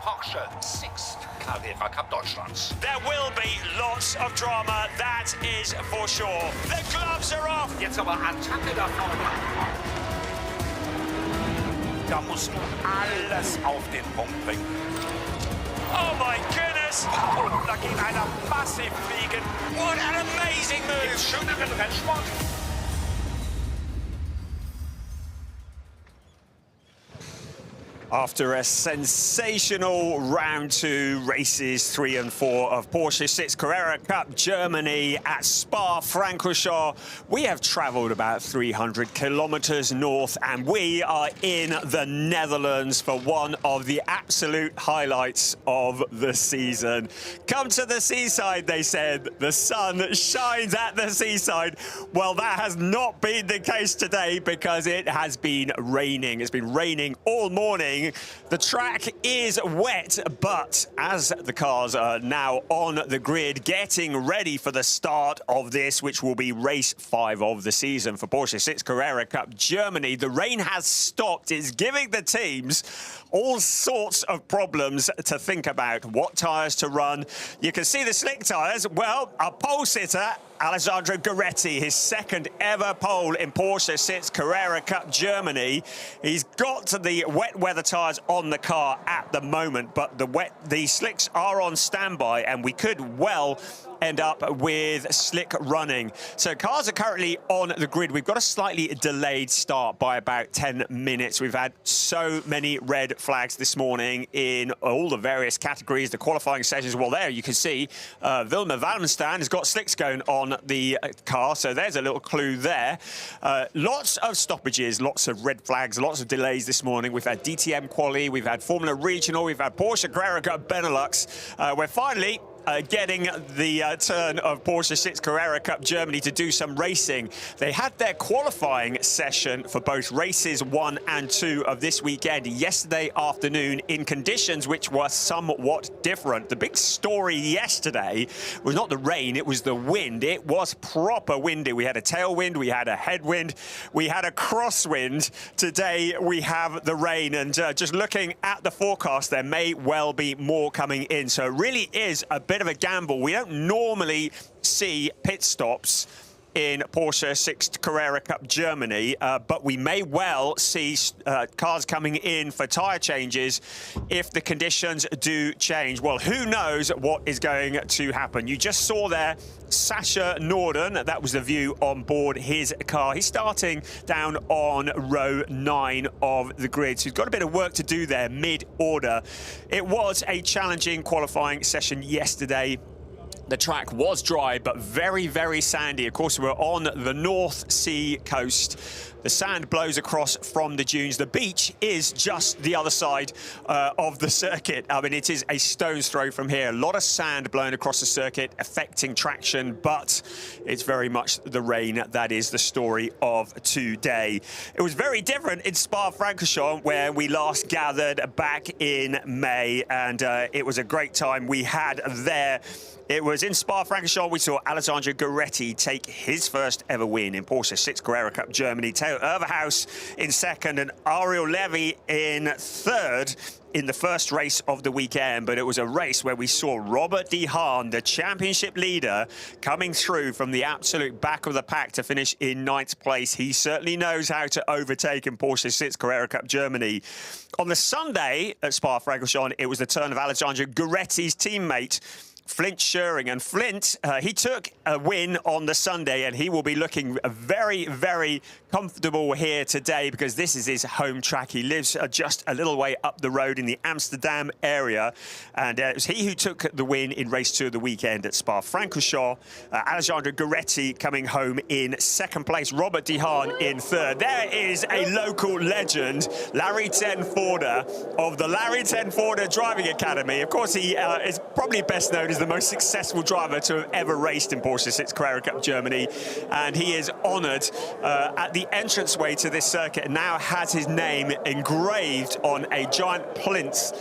Porsche Sixt Carrera Cup Deutschland. There will be lots of drama, that is for sure. The gloves are off. Jetzt aber Attacke da vorne. Da musst du alles auf den Punkt bringen. Oh my goodness! Und da geht einer massiv fliegen. What an amazing move! Im schöneren Rennsport. After a sensational round 2 races 3 and 4 of Porsche Sixt Carrera Cup Germany at Spa-Francorchamps, we have travelled about 300 kilometres north and we are in the Netherlands for one of the absolute highlights of the season. Come to the seaside, they said. The sun shines at the seaside. Well, that has not been the case today because it has been raining. It's been raining all morning. The track is wet, but as the cars are now on the grid, getting ready for the start of this, which will be race 5 of the season for Porsche Sixt Carrera Cup Germany, the rain has stopped. It's giving the teams all sorts of problems to think about. What tyres to run. You can see the slick tyres. Well, a pole sitter, Alessandro Ghiretti, his second ever pole in Porsche Sixt Carrera Cup Germany. He's got the wet weather tyres on the car at the moment, but the slicks are on standby and we could well end up with slick running. So cars are currently on the grid. We've got a slightly delayed start by about 10 minutes. We've had so many red flags this morning in all the various categories, the qualifying sessions. Well, there you can see Wilma Valmstaan has got slicks going on the car. So there's a little clue there. Lots of stoppages, lots of red flags, lots of delays this morning. We've had DTM quali, we've had Formula Regional, we've had Porsche Carrera Cup Benelux. We're finally getting the turn of Porsche Sixt Carrera Cup Germany to do some racing. They had their qualifying session for both races 1 and 2 of this weekend yesterday afternoon in conditions which were somewhat different. The big story yesterday was not the rain, it was the wind. It was proper windy. We had a tailwind, we had a headwind, we had a crosswind. Today we have the rain, and just looking at the forecast, there may well be more coming in. So it really is a bit of a gamble. We don't normally see pit stops in Porsche Sixt Carrera Cup Germany, but we may well see cars coming in for tyre changes if the conditions do change. Well, who knows what is going to happen? You just saw there Sasha Norden. That was the view on board his car. He's starting down on row 9 of the grid, so he's got a bit of work to do there mid-order. It was a challenging qualifying session yesterday. The track was dry, but very, very sandy. Of course, we're on the North Sea coast. The sand blows across from the dunes. The beach is just the other side of the circuit. I mean, it is a stone's throw from here. A lot of sand blowing across the circuit, affecting traction, but it's very much the rain that is the story of today. It was very different in Spa-Francorchamps, where we last gathered back in May, and it was a great time we had there. It was in Spa-Francorchamps we saw Alessandro Ghiretti take his first ever win in Porsche Sixt Carrera Cup Germany. Theo Oeverhaus in second and Ariel Levy in third in the first race of the weekend. But it was a race where we saw Robert de Haan, the championship leader, coming through from the absolute back of the pack to finish in 9th place. He certainly knows how to overtake in Porsche Sixt Carrera Cup Germany. On the Sunday at Spa-Francorchamps, it was the turn of Alessandro Ghiretti's teammate, Flint Scheuring. And Flint, he took a win on the Sunday, and he will be looking very, very comfortable here today because this is his home track. He lives just a little way up the road in the Amsterdam area, and it was he who took the win in race 2 of the weekend at Spa-Francorchamps. Alessandro Ghiretti coming home in second place, Robert de Haan in third. There is a local legend, Larry Tenforder of the Larry Tenforder Driving Academy. Of course, he is probably best known as the most successful driver to have ever raced in Porsche Sixt Carrera Cup Germany, and he is honoured at the the entranceway to this circuit now has his name engraved on a giant plinth,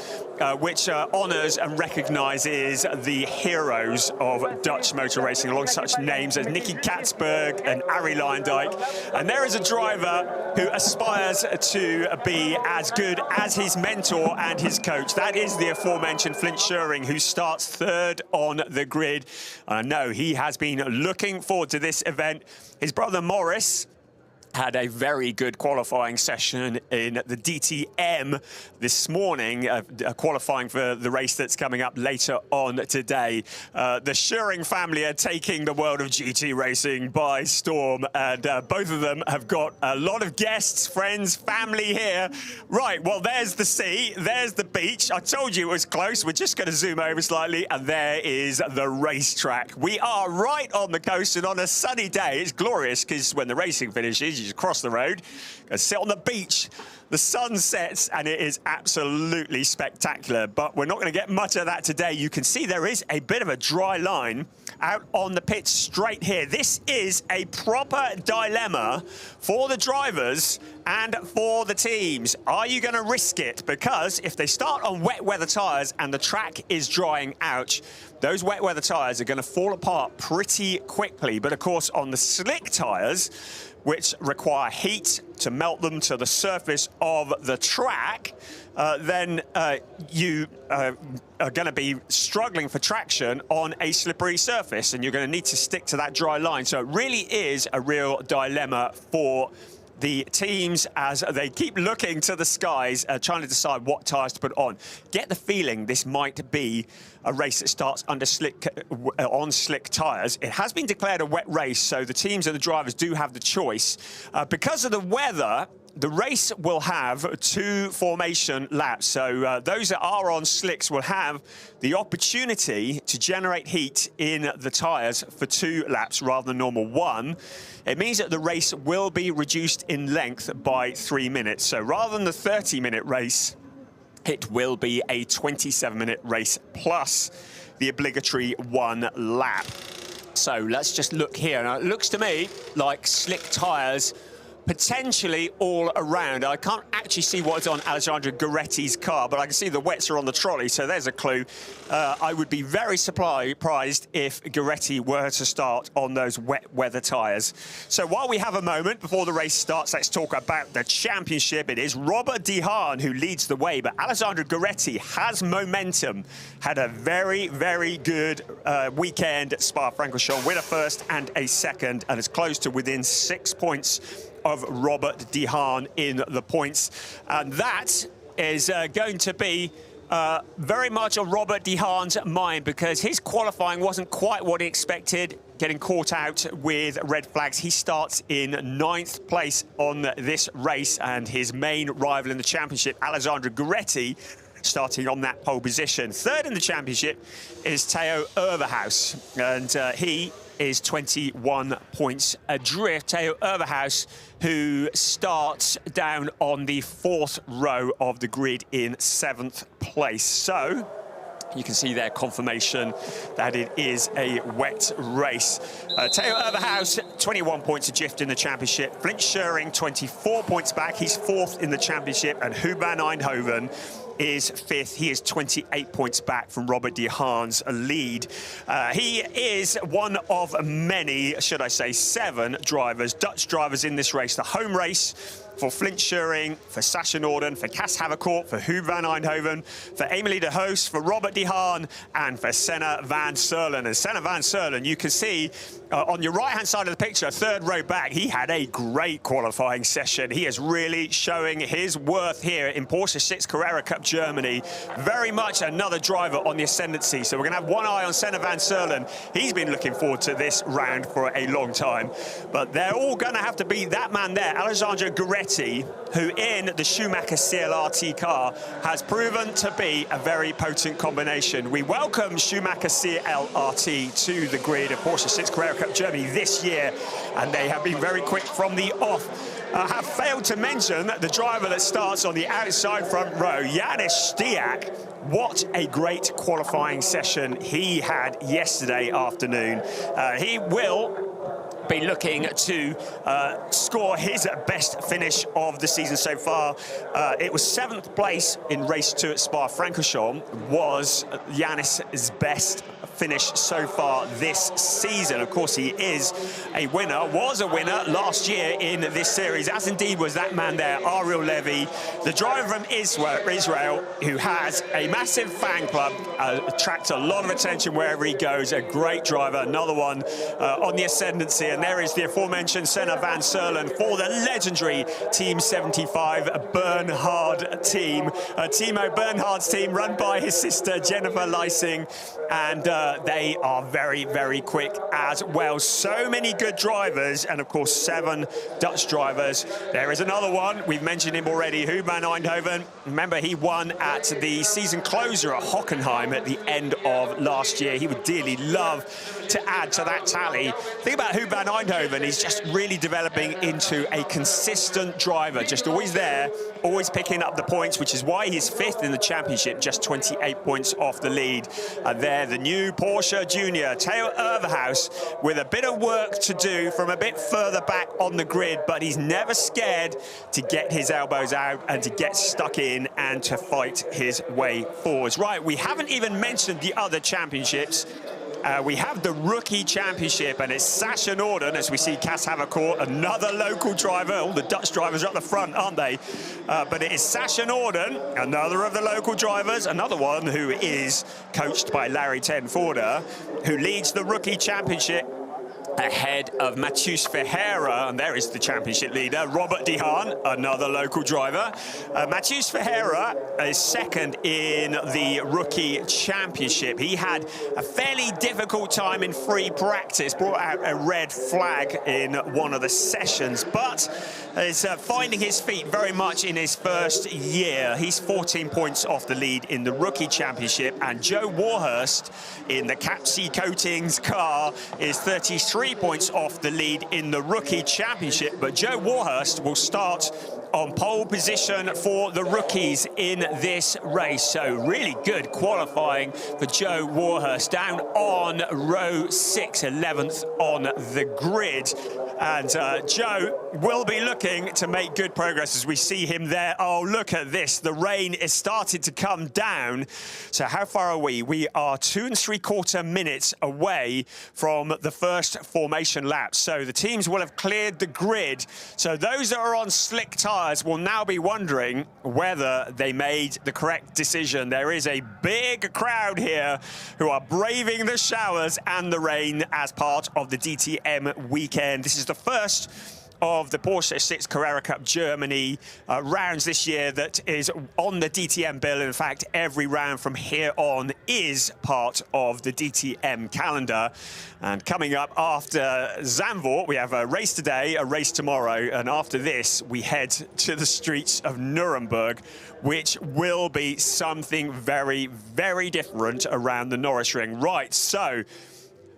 which honours and recognises the heroes of Dutch motor racing, along such names as Nicky Katsberg and Arie Luijendijk. And there is a driver who aspires to be as good as his mentor and his coach. That is the aforementioned Flint Schuring, who starts third on the grid. I know he has been looking forward to this event. His brother Morris had a very good qualifying session in the DTM this morning, qualifying for the race that's coming up later on today. The Schuring family are taking the world of GT racing by storm, and both of them have got a lot of guests, friends, family here. Right, well, there's the sea, there's the beach. I told you it was close. We're just going to zoom over slightly, and there is the racetrack. We are right on the coast, and on a sunny day, it's glorious, because when the racing finishes, you just cross the road, go sit on the beach. The sun sets, and it is absolutely spectacular. But we're not going to get much of that today. You can see there is a bit of a dry line out on the pitch straight here. This is a proper dilemma for the drivers and for the teams. Are you going to risk it? Because if they start on wet weather tyres and the track is drying out, those wet weather tyres are going to fall apart pretty quickly. But of course, on the slick tyres, which require heat to melt them to the surface of the track, then you are going to be struggling for traction on a slippery surface, and you're going to need to stick to that dry line. So it really is a real dilemma for the teams as they keep looking to the skies, trying to decide what tyres to put on. Get the feeling this might be a race that starts under on slick tyres. It has been declared a wet race, so the teams and the drivers do have the choice. Because of the weather, the race will have 2 formation laps. So those that are on slicks will have the opportunity to generate heat in the tyres for 2 laps rather than normal 1. It means that the race will be reduced in length by 3 minutes. So rather than the 30-minute race, it will be a 27-minute race plus the obligatory 1 lap. So let's just look here. Now, it looks to me like slick tyres potentially all around. I can't actually see what's on Alessandro Ghiretti's car, but I can see the wets are on the trolley, so there's a clue. I would be very surprised if Ghiretti were to start on those wet weather tyres. So while we have a moment before the race starts, let's talk about the championship. It is Robert de Haan who leads the way, but Alessandro Ghiretti has momentum. Had a very, very good weekend at Spa-Francorchamps, with a first and a second, and is close to within 6 points of Robert de Haan in the points. And that is going to be very much on Robert de Haan's mind, because his qualifying wasn't quite what he expected, getting caught out with red flags. He starts in 9th place on this race, and his main rival in the championship, Alessandro Ghiretti, starting on that pole position. Third in the championship is Theo Oeverhaus, and he is 21 points adrift. Theo Oeverhaus, who starts down on the 4th row of the grid in 7th place. So you can see there confirmation that it is a wet race. Theo Oeverhaus, 21 points adrift in the championship. Flint Schuring, 24 points back. He's 4th in the championship. And Huber van Eindhoven is 5th. He is 28 points back from Robert de Haan's lead. He is one of many, should I say, 7 drivers, Dutch drivers in this race. The home race for Flint Schuring, for Sascha Norden, for Cas Havercourt, for Huber van Eindhoven, for Emilie de Hoos, for Robert de Haan, and for Senna van Serlen. And Senna van Serlen, you can see on your right-hand side of the picture, 3rd row back, he had a great qualifying session. He is really showing his worth here in Porsche Sixt Carrera Cup Germany. Very much another driver on the ascendancy. So we're going to have one eye on Senna van Serlen. He's been looking forward to this round for a long time. But they're all going to have to beat that man there, Alessandro Ghiretti, who in the Schumacher CLRT car has proven to be a very potent combination. We welcome Schumacher CLRT to the grid of Porsche Sixt Carrera Cup Germany this year, and they have been very quick from the off. Have failed to mention the driver that starts on the outside front row, Janis Stiak. What a great qualifying session he had yesterday afternoon. He will be looking to score his best finish of the season so far. It was 7th place in race 2 at Spa-Francorchamps, was Yannis's best finish so far this season. Of course, he is a winner, was a winner last year in this series, as indeed was that man there, Ariel Levy, the driver from Israel, who has a massive fan club, attracts a lot of attention wherever he goes, a great driver, another one on the ascendancy. And there is the aforementioned Senna van Serlen for the legendary Team 75 Bernhard team. Timo Bernhard's team, run by his sister Jennifer Leising, and they are very, very quick as well. So many good drivers, and of course 7 Dutch drivers. There is another one, we've mentioned him already, Huub van Eindhoven. Remember, he won at the season closer at Hockenheim at the end of last year. He would dearly love to add to that tally. Think about Huub van Eindhoven, he's just really developing into a consistent driver, just always there, always picking up the points, which is why he's 5th in the championship, just 28 points off the lead. There, the new Porsche Junior, Theo Oeverhaus, with a bit of work to do from a bit further back on the grid, but he's never scared to get his elbows out and to get stuck in and to fight his way forwards. Right, we haven't even mentioned the other championships. We have the Rookie Championship, and it's Sascha Norden, as we see Cas Havercourt, another local driver. All the Dutch drivers are at the front, aren't they? But it is Sascha Norden, another of the local drivers, another one who is coached by Larry ten Voorde, who leads the Rookie Championship ahead of Matheus Ferreira, and there is the championship leader, Robert de Haan, another local driver. Matheus Ferreira is 2nd in the Rookie Championship. He had a fairly difficult time in free practice, brought out a red flag in one of the sessions, but is finding his feet very much in his first year. He's 14 points off the lead in the Rookie Championship, and Joe Warhurst in the Capsi Coatings car is 33 points off the lead in the Rookie Championship, but Joe Warhurst will start on pole position for the rookies in this race. So really good qualifying for Joe Warhurst, down on row 6, 11th on the grid. And Joe will be looking to make good progress as we see him there. Oh, look at this. The rain is started to come down. So how far are we? We are 2 3/4 minutes away from the first formation lap. So the teams will have cleared the grid. So those that are on slick tyres will now be wondering whether they made the correct decision. There is a big crowd here who are braving the showers and the rain as part of the DTM weekend. This is the first of the Porsche Sixt Carrera Cup Germany rounds this year that is on the DTM bill. In fact, every round from here on is part of the DTM calendar. And coming up after Zandvoort, we have a race today, a race tomorrow, and after this, we head to the streets of Nuremberg, which will be something very, very different around the Norrisring. Right, so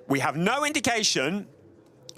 we have no indication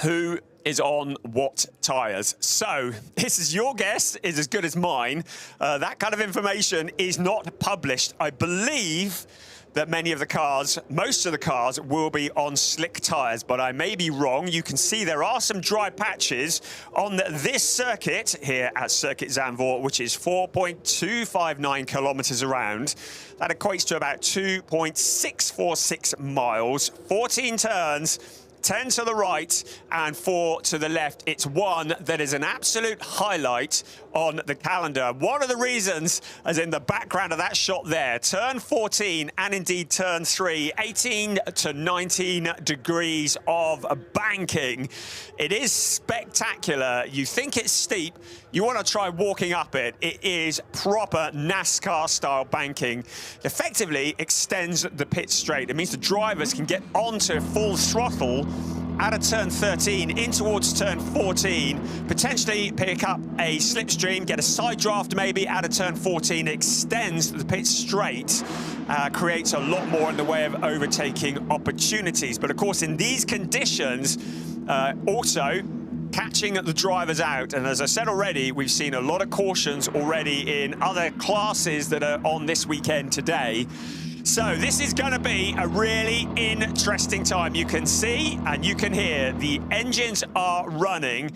who is on what tyres. So this is your guess, is as good as mine. That kind of information is not published. I believe that many of the cars, most of the cars, will be on slick tyres, but I may be wrong. You can see there are some dry patches on this circuit here at Circuit Zandvoort, which is 4.259 kilometres around. That equates to about 2.646 miles, 14 turns, 10 to the right and 4 to the left. It's one that is an absolute highlight on the calendar. One of the reasons, as in the background of that shot there, turn 14 and indeed turn 3, 18 to 19 degrees of banking. It is spectacular. You think it's steep, you want to try walking up it. It is proper NASCAR-style banking. Effectively extends the pit straight. It means the drivers can get onto full throttle out of turn 13 in towards turn 14, potentially pick up a slipstream, get a side draft maybe out of turn 14, extends the pit straight, creates a lot more in the way of overtaking opportunities. But of course, in these conditions, also catching the drivers out. And as I said already, we've seen a lot of cautions already in other classes that are on this weekend today. So this is going to be a really interesting time. You can see and you can hear the engines are running.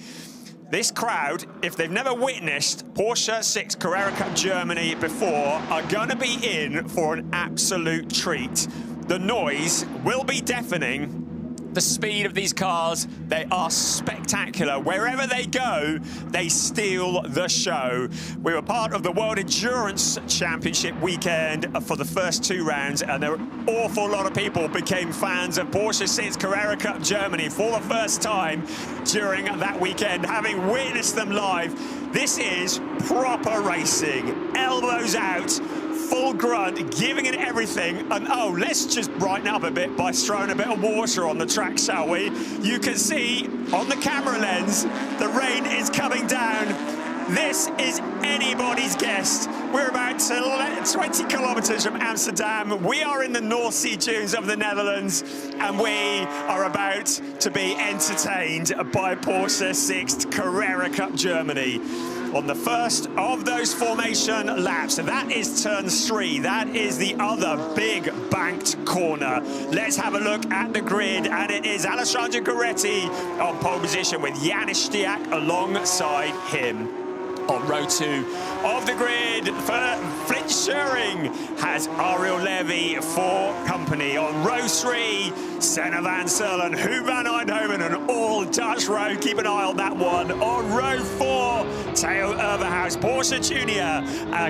This crowd, if they've never witnessed Porsche Sixt Carrera Cup Germany before, are going to be in for an absolute treat. The noise will be deafening. The speed of these cars, they are spectacular. Wherever they go, they steal the show. We were part of the World Endurance Championship weekend for the first 2 rounds, and an awful lot of people became fans of Porsche Sixt Carrera Cup Germany for the first time during that weekend, having witnessed them live. This is proper racing, elbows out, full grunt, giving it everything. And oh, let's just brighten up a bit by throwing a bit of water on the track, shall we? You can see on the camera lens, the rain is coming down. This is anybody's guess. We're about 20 kilometers from Amsterdam. We are in the North Sea dunes of the Netherlands, and we are about to be entertained by Porsche Sixt Carrera Cup Germany. On the first of those formation laps, that is turn 3. That is the other big banked corner. Let's have a look at the grid, and it is Alessandro Ghiretti on pole position with Janis Stiak alongside him. On row 2 of the grid, Flint Scheuring has Ariel Levy for company. On row 3, Senna van Serlen, Huub van Eindhoven, an all-Dutch row. Keep an eye on that one. On row 4, Theo Oeverhaus, Porsche Junior,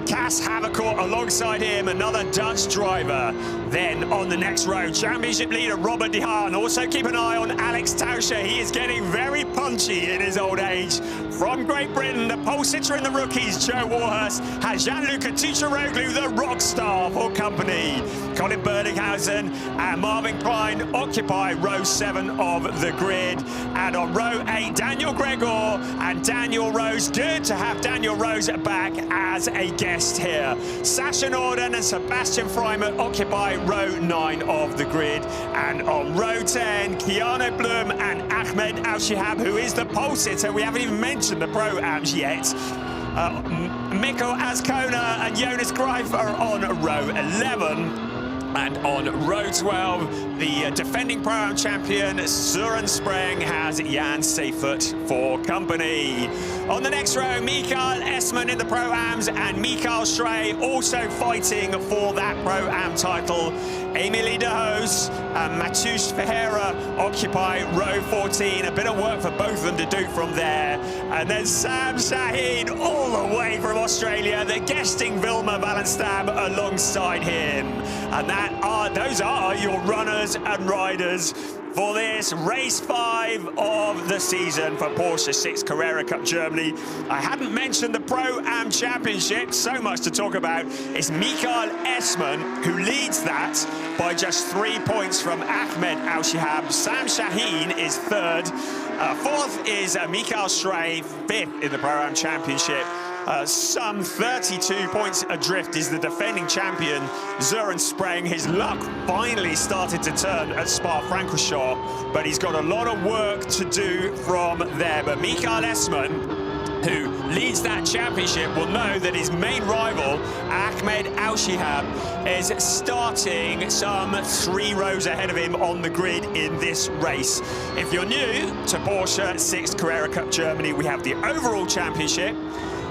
Cas Havercourt alongside him, another Dutch driver. Then on the next row, championship leader Robert de Haan. Also keep an eye on Alex Tauscher. He is getting very punchy in his old age. From Great Britain, the pole sitter in the rookies, Joe Warhurst, has Gianluca Tucciaroglu, the rock star, for company. Colin Berdinghausen and Marvin Klein occupy row 7 of the grid. And on row 8, Daniel Gregor and Daniel Rose. Good to have Daniel Rose back as a guest here. Sasha Norden and Sebastian Freimuth occupy row 9 of the grid. And on row 10, Keanu Blum and Ahmed Al-Shihab, who is the pole sitter. We haven't even mentioned the Pro-Ams yet. Mikko Azcona and Jonas Greif are on row 11. And on row 12, the defending Pro-Am champion, Søren Spreng, has Jan Seifert for company. On the next row, Mikael Esman in the Pro-Ams and Mikael Schrey also fighting for that Pro-Am title. Emilie de Hoos and Mathieu Ferreira occupy row 14. A bit of work for both of them to do from there. And then Sam Shaheen all the way from Australia, the guesting Vilma Valenstam alongside him. And those are your runners and riders for this race 5 of the season for Porsche Sixt Carrera Cup Germany. I hadn't mentioned the Pro-Am Championship, so much to talk about. It's Mikael Esman who leads that by just 3 points from Ahmed Al-Shihab. Sam Shaheen is 3rd. 4th is Mikael Schrey, 5th in the Pro-Am Championship. Some 32 points adrift is the defending champion, Søren Spreng. His luck finally started to turn at Spa-Francorchamps, but he's got a lot of work to do from there. But Mikael Esman, who leads that championship, will know that his main rival, Ahmed Al-Shihab, is starting some 3 rows ahead of him on the grid in this race. If you're new to Porsche Sixt Carrera Cup Germany, we have the overall championship,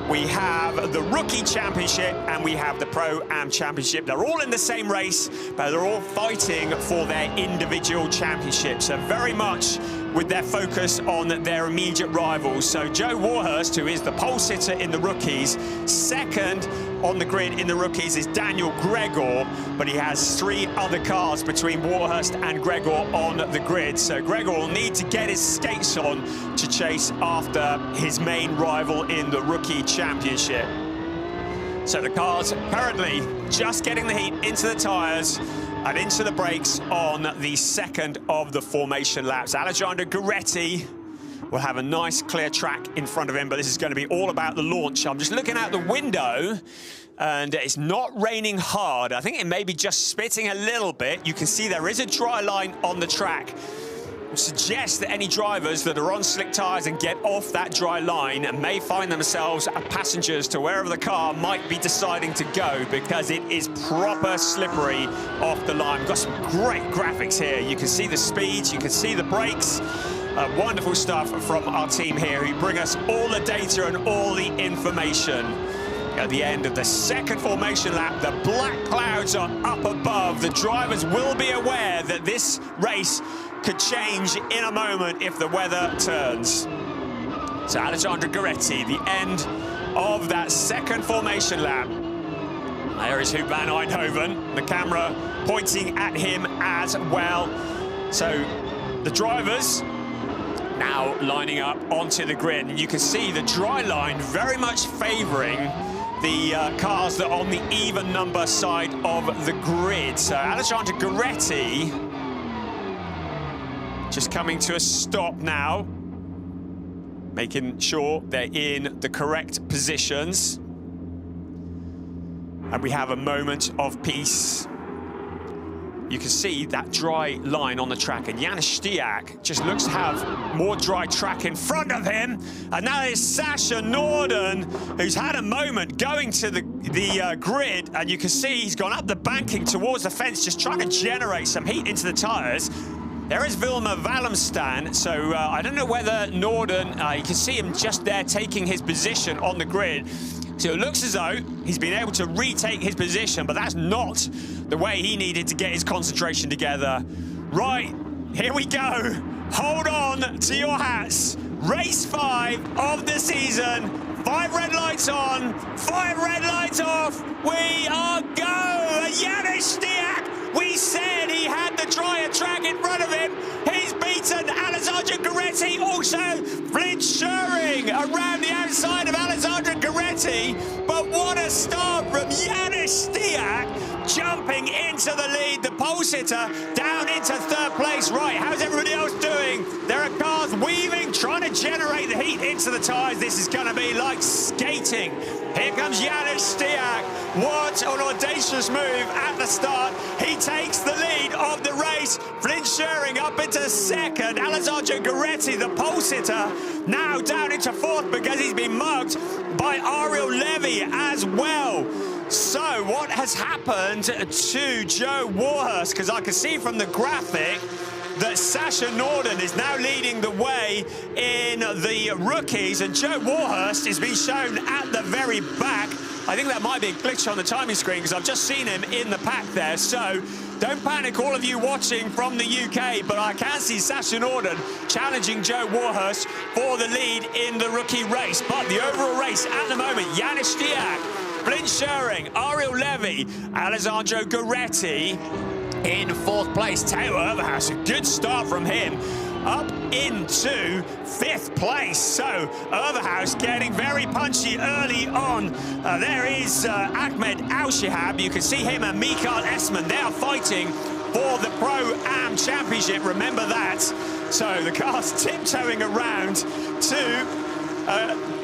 we have the Rookie Championship, and we have the Pro-Am Championship. They're all in the same race, but they're all fighting for their individual championships. So very much with their focus on their immediate rivals. So Joe Warhurst, who is the pole sitter in the rookies, 2nd on the grid in the rookies is Daniel Gregor, but he has 3 other cars between Warhurst and Gregor on the grid. So Gregor will need to get his skates on to chase after his main rival in the Rookie Championship. So the cars currently just getting the heat into the tyres and into the brakes on the 2nd of the formation laps. Alessandro Ghiretti will have a nice clear track in front of him, but this is going to be all about the launch. I'm just looking out the window and it's not raining hard. I think it may be just spitting a little bit. You can see there is a dry line on the track. suggests that any drivers that are on slick tyres and get off that dry line may find themselves passengers to wherever the car might be deciding to go, because it is proper slippery off the line. We've got some great graphics here. You can see the speeds, you can see the brakes. Wonderful stuff from our team here, who bring us all the data and all the information. At the end of the second formation lap, the black clouds are up above. The drivers will be aware that this race could change in a moment if the weather turns. So Alessandro Ghiretti, the end of that second formation lap. There is Huub van Eindhoven, the camera pointing at him as well. So the drivers now lining up onto the grid. And you can see the dry line very much favouring the cars that are on the even number side of the grid. So Alessandro Ghiretti just coming to a stop now, making sure they're in the correct positions. And we have a moment of peace. You can see that dry line on the track, and Janis Stiak just looks to have more dry track in front of him. And that is Sasha Norden, who's had a moment going to the grid, and you can see he's gone up the banking towards the fence, just trying to generate some heat into the tyres. There is Wilmer Wallemstan, so I don't know whether Norden, you can see him just there taking his position on the grid. So it looks as though he's been able to retake his position, but that's not the way he needed to get his concentration together. Right, here we go. Hold on to your hats. Race 5 of the season. 5 red lights on, 5 red lights off. We are go. Janis Stiak, we said he had the drier track in front of him. He's beaten Alessandro Ghiretti. Also, Flint Schuring around the outside of Alessandro Ghiretti. But what a start from Janis Stiak, jumping into the lead. The pole sitter down into 3rd place. Right, how's everybody else doing? There are cars weaving, trying to generate the heat into the tyres. This is going to be like skating. Here comes Janis Stiak. What an audacious move at the start. He takes the lead of the race. Flint Schuring up into 2nd. Alessandro Ghiretti, the pole sitter, now down into 4th because he's been mugged by Ariel Levy as well. So what has happened to Joe Warhurst? Because I can see from the graphic that Sasha Norden is now leading the way in the rookies, and Joe Warhurst has been shown at the very back. I think that might be a glitch on the timing screen, because I've just seen him in the pack there. So don't panic, all of you watching from the UK, but I can see Sasha Norden challenging Joe Warhurst for the lead in the rookie race. But the overall race at the moment, Janis Stiak, Flint Schuring, Ariel Levy, Alessandro Ghiretti in 4th place. Theo Oeverhaus, a good start from him, up into 5th place. So Oeverhaus getting very punchy early on. There is Ahmed Al-Shihab. You can see him and Mikael Esman. They are fighting for the Pro-Am Championship. Remember that. So the car's tiptoeing around to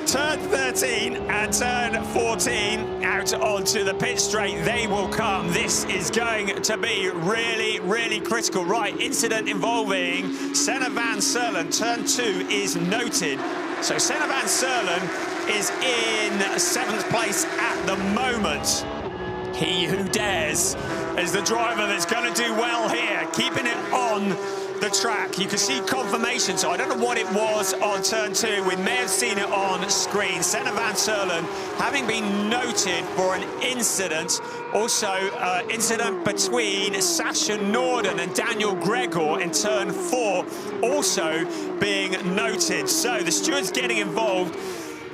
turn 13 and turn 14 out onto the pit straight. They will come. This is going to be really, really critical. Right, incident involving Senna van Serlen. Turn 2 is noted. So Senna van Serlen is in 7th place at the moment. He who dares is the driver that's going to do well here, keeping it on the track. You can see confirmation, so I don't know what it was on turn 2. We may have seen it on screen. Senna van Serlen having been noted for an incident. Also, incident between Sasha Norden and Daniel Gregor in turn 4 also being noted. So the stewards getting involved.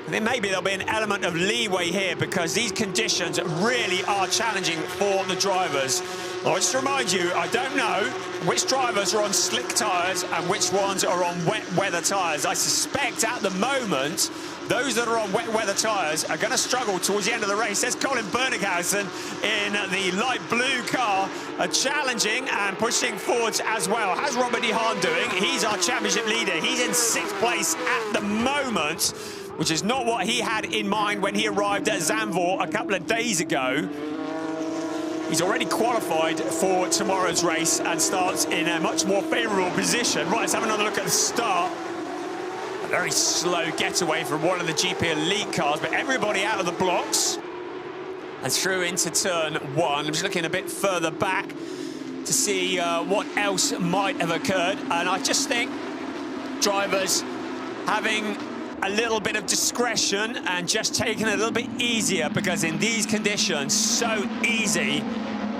I think maybe there'll be an element of leeway here, because these conditions really are challenging for the drivers. I'll just remind you, I don't know which drivers are on slick tyres and which ones are on wet weather tyres. I suspect at the moment, those that are on wet weather tyres are going to struggle towards the end of the race. There's Colin Bernighausen in the light blue car, challenging and pushing forwards as well. How's Robert de Haan doing? He's our championship leader. He's in 6th place at the moment, which is not what he had in mind when he arrived at Zandvoort a couple of days ago. He's already qualified for tomorrow's race and starts in a much more favourable position. Right, let's have another look at the start. A very slow getaway from one of the GP Elite cars, but everybody out of the blocks and through into turn one. I'm just looking a bit further back to see what else might have occurred. And I just think drivers having a little bit of discretion and just taking it a little bit easier, because in these conditions, so easy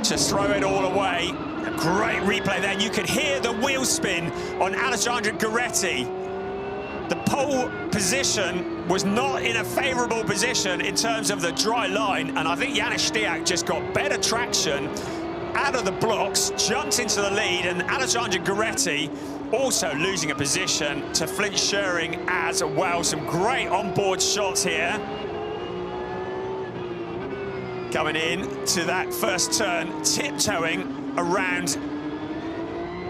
to throw it all away. A great replay there. You could hear the wheel spin on Alessandro Ghiretti. The pole position was not in a favourable position in terms of the dry line, and I think Janis Stiak just got better traction out of the blocks, jumped into the lead, and Alessandro Ghiretti also losing a position to Flint Schering as well. Some great onboard shots here. Coming in to that first turn, tiptoeing around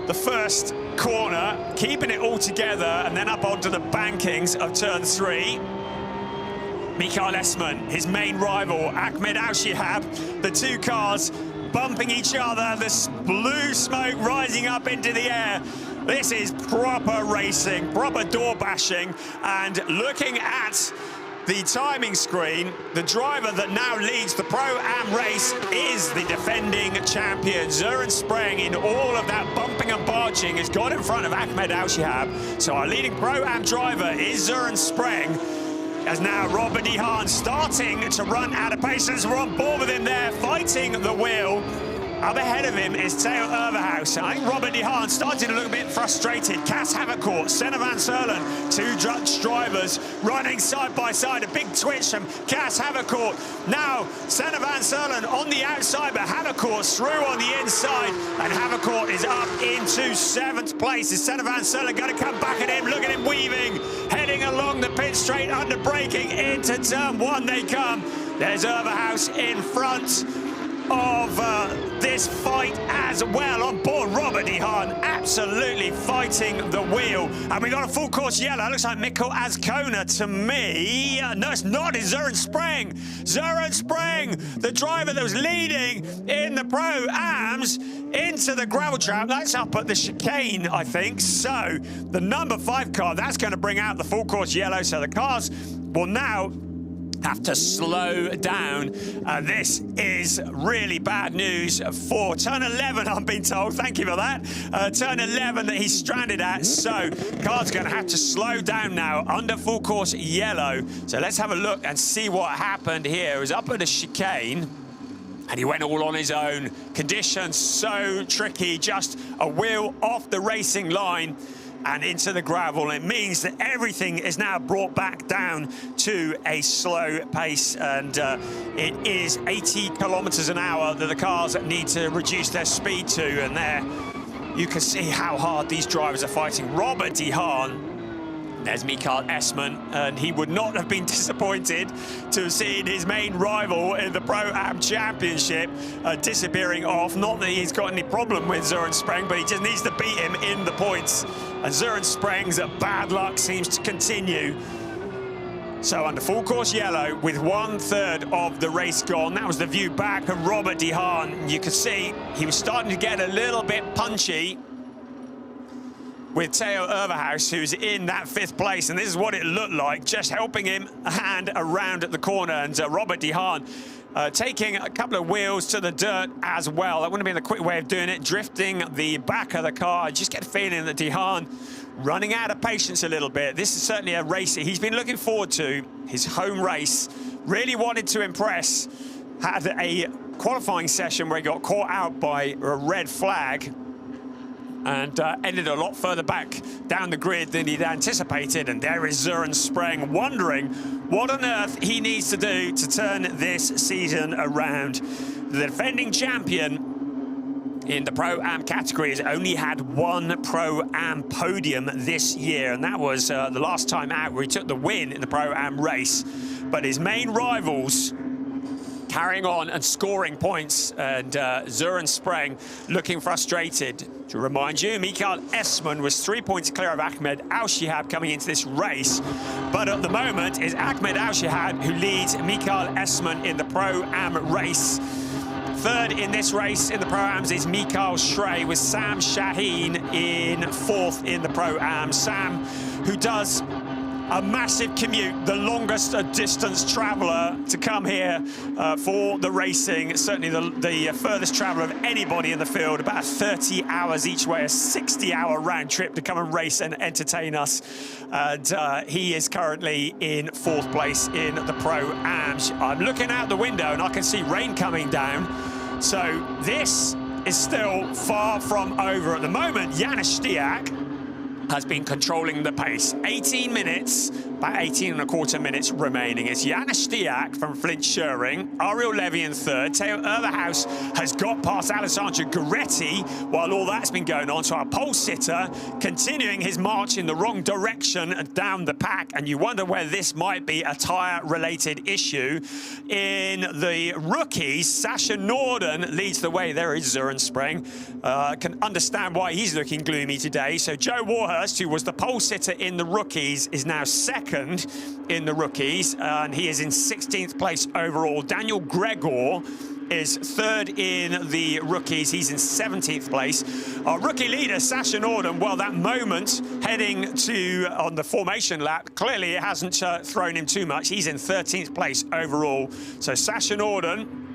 the first corner, keeping it all together, and then up onto the bankings of turn three. Mikael Esman, his main rival, Ahmed Al-Shihab, the two cars bumping each other, this blue smoke rising up into the air. This is proper racing, proper door bashing, and looking at the timing screen, the driver that now leads the Pro-Am race is the defending champion. Søren Spreng, in all of that bumping and barging, has got in front of Ahmed Al-Shihab. So our leading Pro-Am driver is Søren Spreng, as now Robert de Haan starting to run out of patience. We're on board with him there, fighting the wheel. Up ahead of him is Theo Oeverhaus. I think Robert de Haan starting to look a bit frustrated. Cas Havercourt, Senna Van Serlen, two Dutch drivers running side by side. A big twitch from Cas Havercourt. Now Senna Van Serlen on the outside, but Havercourt's through on the inside, and Havercourt is up into 7th place. Is Senna Van Serlen going to come back at him? Look at him weaving, heading along the pit straight, under braking into turn one they come. There's Oeverhaus in front of this fight as well. On board Robert de Haan, absolutely fighting the wheel. And we got a full course yellow. Looks like Mikko Azkona to me. No, it's not. It's Søren Spreng. Søren Spreng, the driver that was leading in the Pro-Ams, into the gravel trap. That's up at the chicane, I think. So the number 5 car, that's going to bring out the full course yellow. So the cars will now have to slow down. This is really bad news for turn 11, I'm being told. Thank you for that. Turn 11 that he's stranded at. So car's going to have to slow down now under full course yellow. So let's have a look and see what happened here. It was up at a chicane, and he went all on his own. Conditions so tricky, just a wheel off the racing line and into the gravel. It means that everything is now brought back down to a slow pace, and it is 80 kilometers an hour that the cars need to reduce their speed to, and there you can see how hard these drivers are fighting. Robert de Haan, there's Mikael Esman, and he would not have been disappointed to have seen his main rival in the Pro-Am Championship disappearing off. Not that he's got any problem with Søren Spreng, but he just needs to beat him in the points. And Søren Spreng's bad luck seems to continue. So under full course yellow, with 1/3 of the race gone, that was the view back of Robert de Haan. You could see he was starting to get a little bit punchy with Theo Oeverhaus, who's in that 5th place, and this is what it looked like, just helping him a hand around at the corner. And Robert de Haan taking a couple of wheels to the dirt as well. That wouldn't have been a quick way of doing it, drifting the back of the car. I just get the feeling that de Haan running out of patience a little bit. This is certainly a race he's been looking forward to, his home race. Really wanted to impress. Had a qualifying session where he got caught out by a red flag, and ended a lot further back down the grid than he'd anticipated. And there is Søren Spreng, wondering what on earth he needs to do to turn this season around. The defending champion in the Pro-Am category has only had one Pro-Am podium this year, and that was the last time out where he took the win in the Pro-Am race. But his main rivals carrying on and scoring points, and Søren Spreng looking frustrated. To remind you, Mikael Esman was 3 points clear of Ahmed Al-Shihab coming into this race, but at the moment is Ahmed Al-Shihab who leads Mikael Esman in the Pro-Am race. Third in this race in the Pro-Ams is Mikael Schrey, with Sam Shaheen in fourth in the Pro-Am. Sam, who does a massive commute, the longest distance traveller to come here for the racing, certainly the furthest traveller of anybody in the field, about 30 hours each way, a 60-hour round trip to come and race and entertain us. And he is currently in fourth place in the Pro-Ams. I'm looking out the window and I can see rain coming down. So this is still far from over at the moment. Janis Stiak has been controlling the pace. 18 minutes, about 18 and a quarter minutes remaining. It's Janis Stiak from Flint Schering, Ariel Levy in third. Theo Oeverhaus has got past Alessandro Ghiretti while all that's been going on. So our pole sitter continuing his march in the wrong direction and down the pack. And you wonder whether this might be a tyre-related issue. In the rookies, Sasha Norden leads the way. There is Søren Spreng. Can understand why he's looking gloomy today. So Joe Warhurst, who was the pole sitter in the rookies, is now second in the rookies, and he is in 16th place overall. Daniel Gregor is third in the rookies. He's in 17th place. Our rookie leader, Sasha Norden, well, that moment heading to on the formation lap, clearly it hasn't thrown him too much. He's in 13th place overall. So Sasha Norden,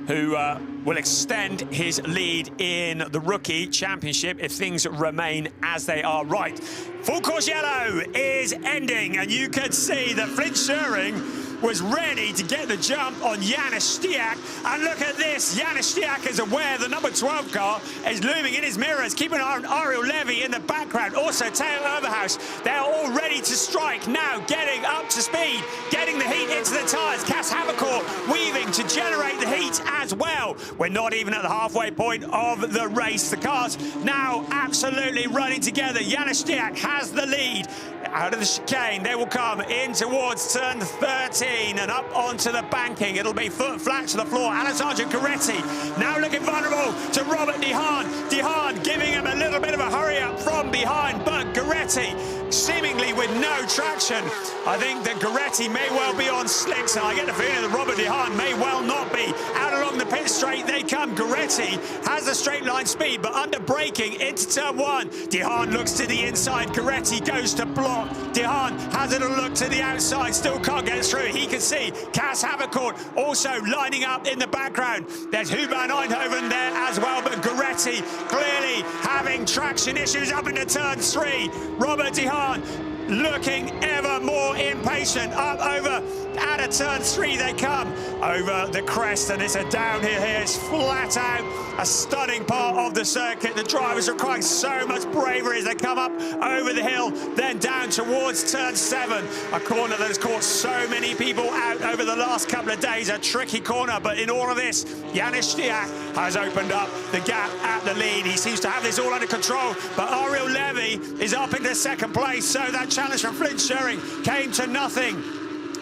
who will extend his lead in the rookie championship if things remain as they are. Right, full course yellow is ending, and you can see that Flint Schering was ready to get the jump on Janis Stiak. And look at this, Janis Stiak is aware the number 12 car is looming in his mirrors, keeping an eye on Ariel Levy in the background. Also Theo Oeverhaus, they're all ready to strike now, getting up to speed, getting the heat into the tyres. Cas Havercourt weaving to generate the heat as well. We're not even at the halfway point of the race. The cars now absolutely running together. Janis Stiak has the lead. Out of the chicane, they will come in towards turn 13 and up onto the banking. It'll be foot flat to the floor. Alessandro Ghiretti now looking vulnerable to Robert de Haan. De Haan giving him a little bit of a hurry up from behind, but Ghiretti seemingly with no traction. I think that Ghiretti may well be on slicks, and I get the feeling that Robert de Haan may well not be. Out along the pit straight they come. Ghiretti has the straight line speed, but under braking into turn one. De Haan looks to the inside. Ghiretti goes to block. De Haan has a little look to the outside, still can't get through. He can see Cas Havercourt also lining up in the background. There's Huber Eindhoven there as well, but Ghiretti clearly having traction issues up into turn three. Robert de Haan looking ever more impatient. Up over out of turn three they come over the crest, and it's a downhill here. It's flat out a stunning part of the circuit. The drivers are requiring so much bravery as they come up over the hill, then down towards turn 7, a corner that has caught so many people out over the last couple of days. A tricky corner, but in all of this, Janis Stiak has opened up the gap at the lead. He seems to have this all under control, but Ariel Levy is up into second place, so that challenge from Flint Schering came to nothing.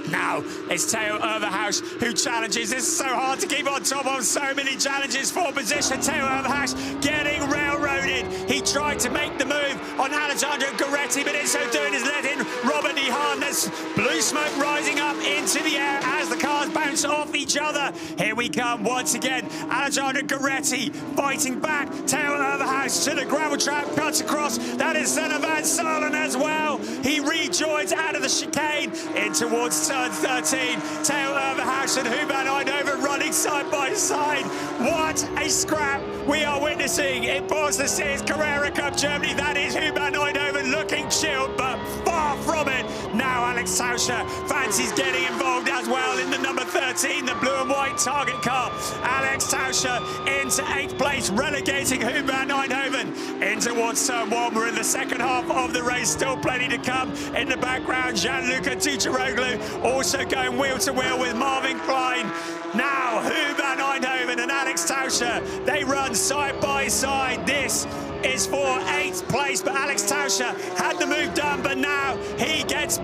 Now it's Theo Oeverhaus who challenges. This is so hard to keep on top of. So many challenges for position. Theo Oeverhaus getting railroaded. He tried to make the move on Alessandro Ghiretti, but in so doing is let in Robert de Haan. There's blue smoke rising up into the air as the cars bounce off each other. Here we come once again. Alessandro Ghiretti fighting back. Theo Oeverhaus to the gravel trap, cuts across. That is Senna Van Salen as well. He rejoins out of the chicane in towards turn 13. Theo Oeverhaus and Huber Eindhoven running side by side. What a scrap we are witnessing in Porsche Sixt Carrera Cup Germany. That is Huber Eindhoven looking chilled, but far from it. Now Alex Tauscher fancies getting involved as well in the number 13, the blue and white target car. Alex Tauscher into 8th place, relegating Huber Eindhoven in towards turn 1. We're in the second half of the race, still plenty to come. In the background, Gianluca Tucciaroglu also going wheel to wheel with Marvin Klein. Now Huber Eindhoven and Alex Tauscher Tauscher. They run side by side. This is for 8th place, but Alex Tauscher had the move done, but now he gets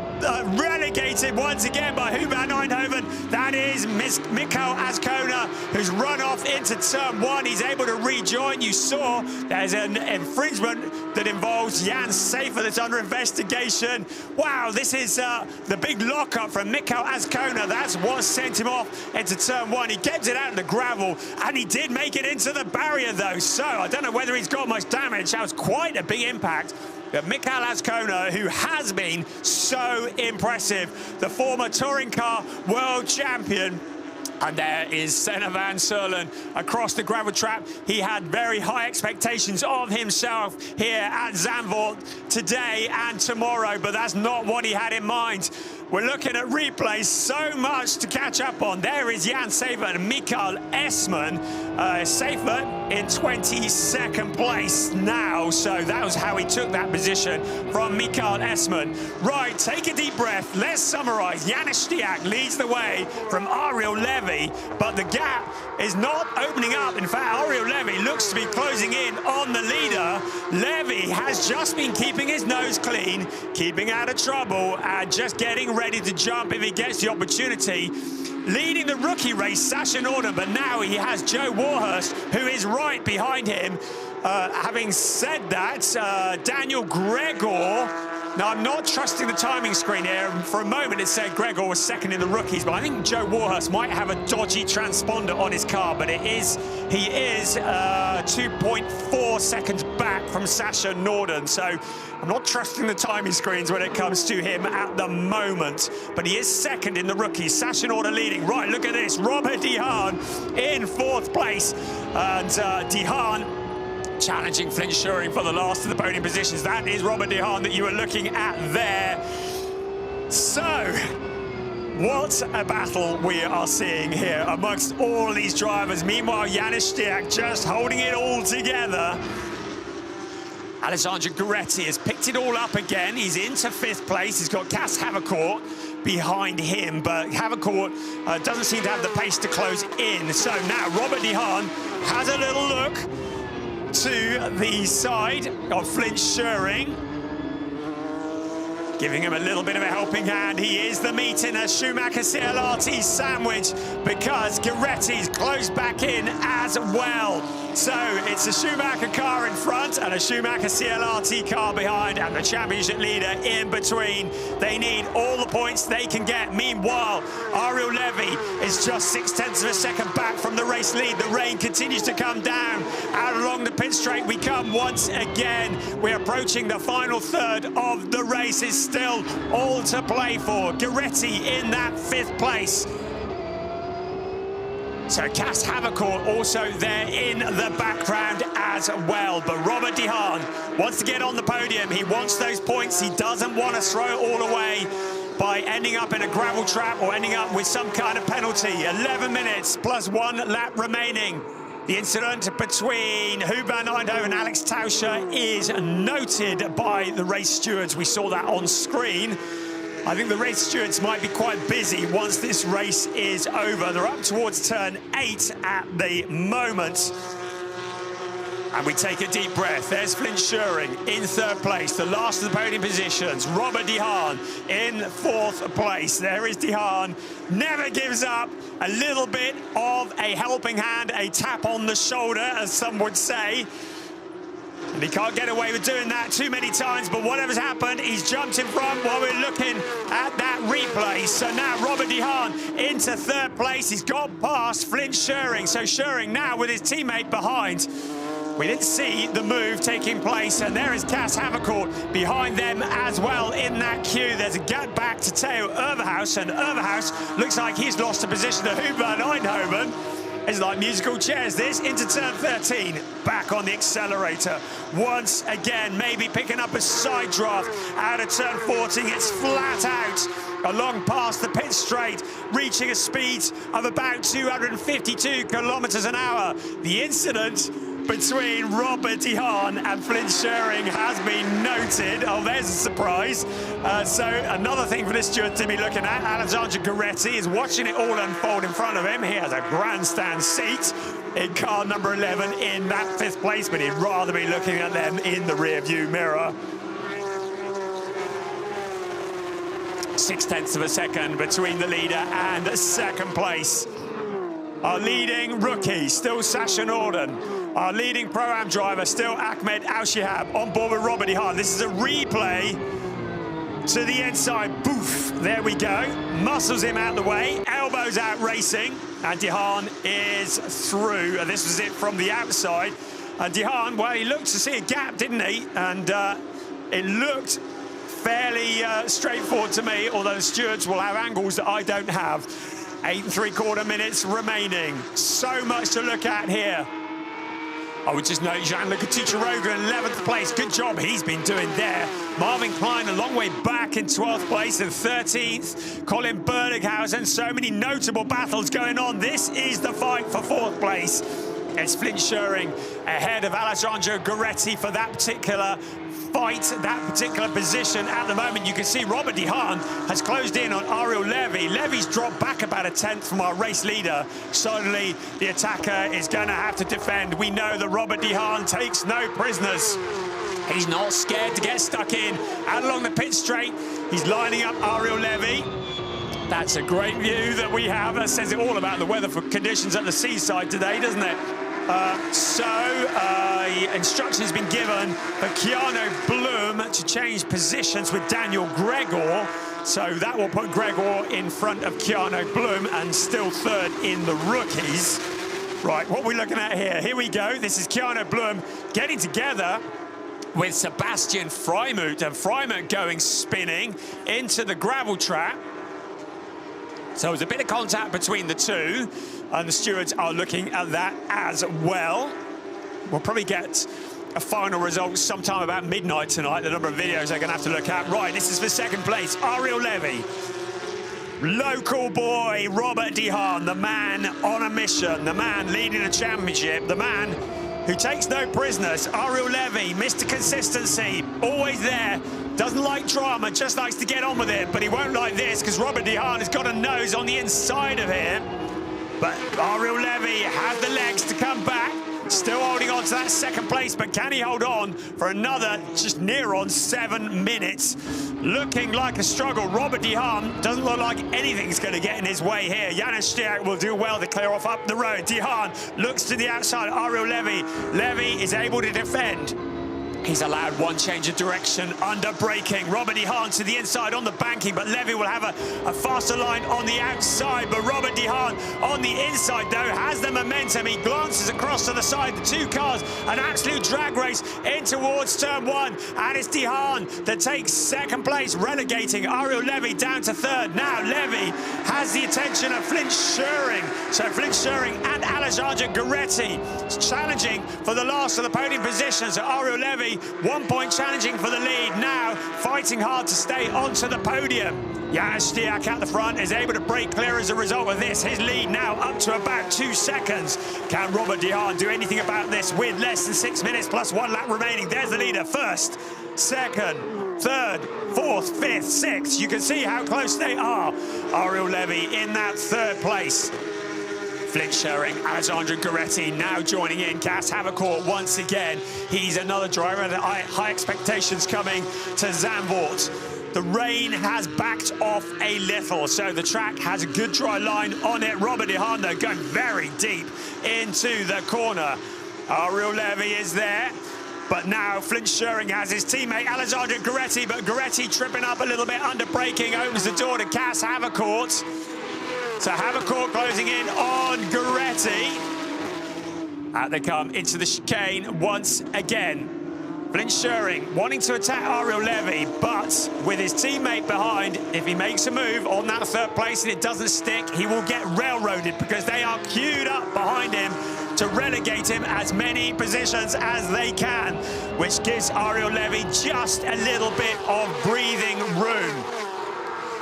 relegated once again by Huber Eindhoven. That is Mikael Azcona, who's run off into turn 1. He's able to rejoin. You saw there's an infringement that involves Jan Safer that's under investigation. Wow, this is the big lockup from Mikael Azcona. That's what sent him off into turn 1. He gets it out in the gravel, and he did make it into the barrier, though. So I don't know whether he's got much damage. That was quite a big impact. But Mikael Azcona, who has been so impressive, the former touring car world champion. And there is Senna van Serlen across the gravel trap. He had very high expectations of himself here at Zandvoort today and tomorrow, but that's not what he had in mind. We're looking at replays, so much to catch up on. There is Jan Seifert and Mikael Esman. Seifert in 22nd place now, so that was how he took that position from Mikael Esman. Right, take a deep breath. Let's summarize. Janis Stiak leads the way from Ariel Levy, but the gap is not opening up. In fact, Ariel Levy looks to be closing in on the leader. Levy has just been keeping his nose clean, keeping out of trouble, and just getting ready to jump if he gets the opportunity. Leading the rookie race, Sasha Norden, but now he has Joe Warhurst, who is right behind him. Having said that, Daniel Gregor. Now, I'm not trusting the timing screen here. For a moment, it said Gregor was second in the rookies, but I think Joe Warhurst might have a dodgy transponder on his car, but he is 2.4 seconds back from Sasha Norden. So I'm not trusting the timing screens when it comes to him at the moment, but he is second in the rookies. Sasha Norden leading. Right, look at this. Robert de Haan in 4th place, and de Haan challenging Flint Schuring for the last of the podium positions. That is Robert de Haan that you were looking at there. So, what a battle we are seeing here amongst all these drivers. Meanwhile, Janis Stiak just holding it all together. Alessandro Ghiretti has picked it all up again. He's into 5th place. He's got Cas Havercourt behind him, but Havercourt doesn't seem to have the pace to close in. So now Robert de Haan has a little look to the side of Flint Schuring, giving him a little bit of a helping hand. He is the meat in a Schumacher CLRT sandwich because Ghiretti's closed back in as well. So it's a Schumacher car in front and a Schumacher CLRT car behind, and the championship leader in between. They need all the points they can get. Meanwhile, Ariel Levy is just 0.6 of a second back from the race lead. The rain continues to come down. Out along the pit straight we come once again. We're approaching the final third of the race. It's still all to play for. Ghiretti in that 5th place. So Cas Havercourt also there in the background as well. But Robert de Haan wants to get on the podium. He wants those points. He doesn't want to throw it all away by ending up in a gravel trap or ending up with some kind of penalty. 11 minutes plus 1 lap remaining. The incident between Huber Eindhoven and Alex Tauscher is noted by the race stewards. We saw that on screen. I think the race stewards might be quite busy once this race is over. They're up towards turn 8 at the moment. And we take a deep breath. There's Flint Schuring in 3rd place, the last of the podium positions. Robert de Haan in 4th place. There is de Haan. Never gives up. A little bit of a helping hand, a tap on the shoulder, as some would say. And he can't get away with doing that too many times, but whatever's happened, he's jumped in front while we're looking at that replay. So now Robert de Haan into 3rd place. He's got past Flint Schuring. So Schuring now with his teammate behind. We didn't see the move taking place, and there is Cas Havercourt behind them as well in that queue. There's a gap back to Theo Oeverhaus, and Oeverhaus looks like he's lost a position to Huber Eindhoven. It's like musical chairs, this, into turn 13. Back on the accelerator. Once again, maybe picking up a side draft out of turn 14. It's flat out along past the pit straight, reaching a speed of about 252 kilometers an hour. The incident between Robert de Haan and Flint Schuring has been noted. Oh, there's a surprise. So another thing for this steward to be looking at. Alessandro Ghiretti is watching it all unfold in front of him. He has a grandstand seat. in car number 11 in that 5th place, but he'd rather be looking at them in the rear view mirror. 0.6 of a second between the leader and 2nd place. Our leading rookie, still Sasha Norden. Our leading Pro-Am driver, still Ahmed Al-Shihab, on board with Robert de Haan. This is a replay to the inside. Boof, there we go. Muscles him out the way, elbows out racing, and de Haan is through. And this was it from the outside. And de Haan, well, he looked to see a gap, didn't he? And it looked fairly straightforward to me, although the stewards will have angles that I don't have. 8 3/4 minutes remaining. So much to look at here. I would just note Jean-Luc Tucharoga in 11th place. Good job he's been doing there. Marvin Klein a long way back in 12th place and 13th. Colin Berlighausen. So many notable battles going on. This is the fight for 4th place. It's Flint Schuring ahead of Alessandro Ghiretti for that particular fight, that particular position. At the moment, you can see Robert de Haan has closed in on Ariel Levy. Levy's dropped back about 1/10 from our race leader. Suddenly, the attacker is going to have to defend. We know that Robert de Haan takes no prisoners. He's not scared to get stuck in. Out along the pit straight, he's lining up Ariel Levy. That's a great view that we have. That says it all about the weather conditions at the seaside today, doesn't it? Instructions been given for Keanu Bloom to change positions with Daniel Gregor. So that will put Gregor in front of Keanu Bloom and still 3rd in the rookies. Right, what we're looking at here. Here we go. This is Keanu Bloom getting together with Sebastian Freimuth. And Freimuth going spinning into the gravel trap. So there's a bit of contact between the two, and the stewards are looking at that as well. We'll probably get a final result sometime about midnight tonight. The number of videos they're going to have to look at. Right, this is for 2nd place, Ariel Levy. Local boy, Robert de Haan, the man on a mission, the man leading a championship, the man who takes no prisoners. Ariel Levy, Mr. Consistency, always there. Doesn't like drama, just likes to get on with it, but he won't like this because Robert de Haan has got a nose on the inside of him. But Ariel Levy has the legs to come back. Still holding on to that 2nd place, but can he hold on for another just near on 7 minutes? Looking like a struggle. Robert de Haan doesn't look like anything's going to get in his way here. Janis Stiak will do well to clear off up the road. De Haan looks to the outside. Ariel Levy. Levy is able to defend. He's allowed one change of direction under braking. Robert de Haan to the inside on the banking, but Levy will have a faster line on the outside. But Robert de Haan on the inside, though, has the momentum. He glances across to the side. The two cars, an absolute drag race in towards turn 1. And it's de Haan that takes 2nd place, relegating Ariel Levy down to 3rd. Now Levy has the attention of Flint Schuring. So Flint Schuring and Alessandro Ghiretti challenging for the last of the podium positions. So Ariel Levy, 1 point challenging for the lead, now fighting hard to stay onto the podium. Janis Stiak at the front is able to break clear as a result of this. His lead now up to about 2 seconds. Can Robert de Haan do anything about this with less than 6 minutes plus 1 lap remaining? There's the leader, 1st, 2nd, 3rd, 4th, 5th, 6th. You can see how close they are. Ariel Levy in that 3rd place. Flint Schuring, Alessandro Ghiretti now joining in. Cass Havercourt once again. He's another driver that high expectations coming to Zandvoort. The rain has backed off a little, so the track has a good dry line on it. Robert de Haan, though, going very deep into the corner. Ariel Levy is there. But now Flint Schuring has his teammate Alessandro Ghiretti, but Ghiretti tripping up a little bit under braking, opens the door to Cass Havercourt. So Havercourt closing in on Ghiretti. Out they come into the chicane once again. Flint Schuring wanting to attack Ariel Levy, but with his teammate behind, if he makes a move on that 3rd place and it doesn't stick, he will get railroaded because they are queued up behind him to relegate him as many positions as they can, which gives Ariel Levy just a little bit of breathing room.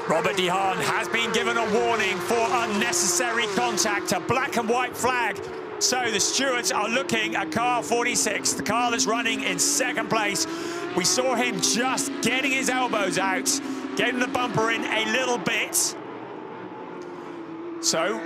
Robert de Haan has been given a warning for unnecessary contact, a black and white flag. So the stewards are looking at car 46, the car that's running in 2nd place. We saw him just getting his elbows out, getting the bumper in a little bit. So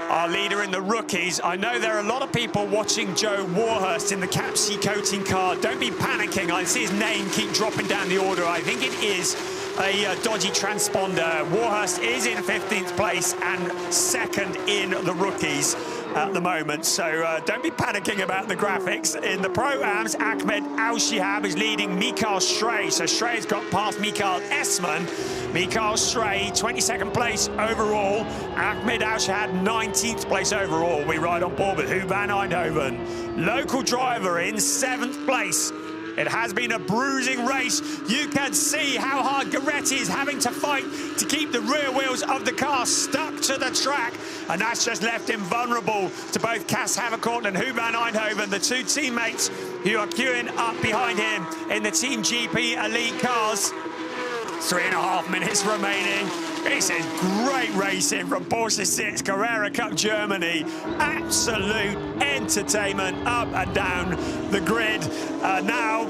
our leader in the rookies. I know there are a lot of people watching Joe Warhurst in the Capsy coating car. Don't be panicking. I see his name keep dropping down the order. I think it is a dodgy transponder. Warhurst is in 15th place and second in the rookies at the moment, so don't be panicking about the graphics. In the Pro-Ams, Ahmed Al-Shihab is leading Mikael Stray, so Stray's got past Mikael Esman. Mikael Stray, 22nd place overall. Ahmed Al-Shihab, 19th place overall. We ride on board with Huub van Eindhoven. Local driver in 7th place. It has been a bruising race. You can see how hard Ghiretti is having to fight to keep the rear wheels of the car stuck to the track. And that's just left him vulnerable to both Cas Havercourt and Huub van Eindhoven, the two teammates who are queuing up behind him in the Team GP Elite cars. 3.5 minutes remaining. This is great racing from Porsche Sixt Carrera Cup Germany. Absolute entertainment up and down the grid. Now,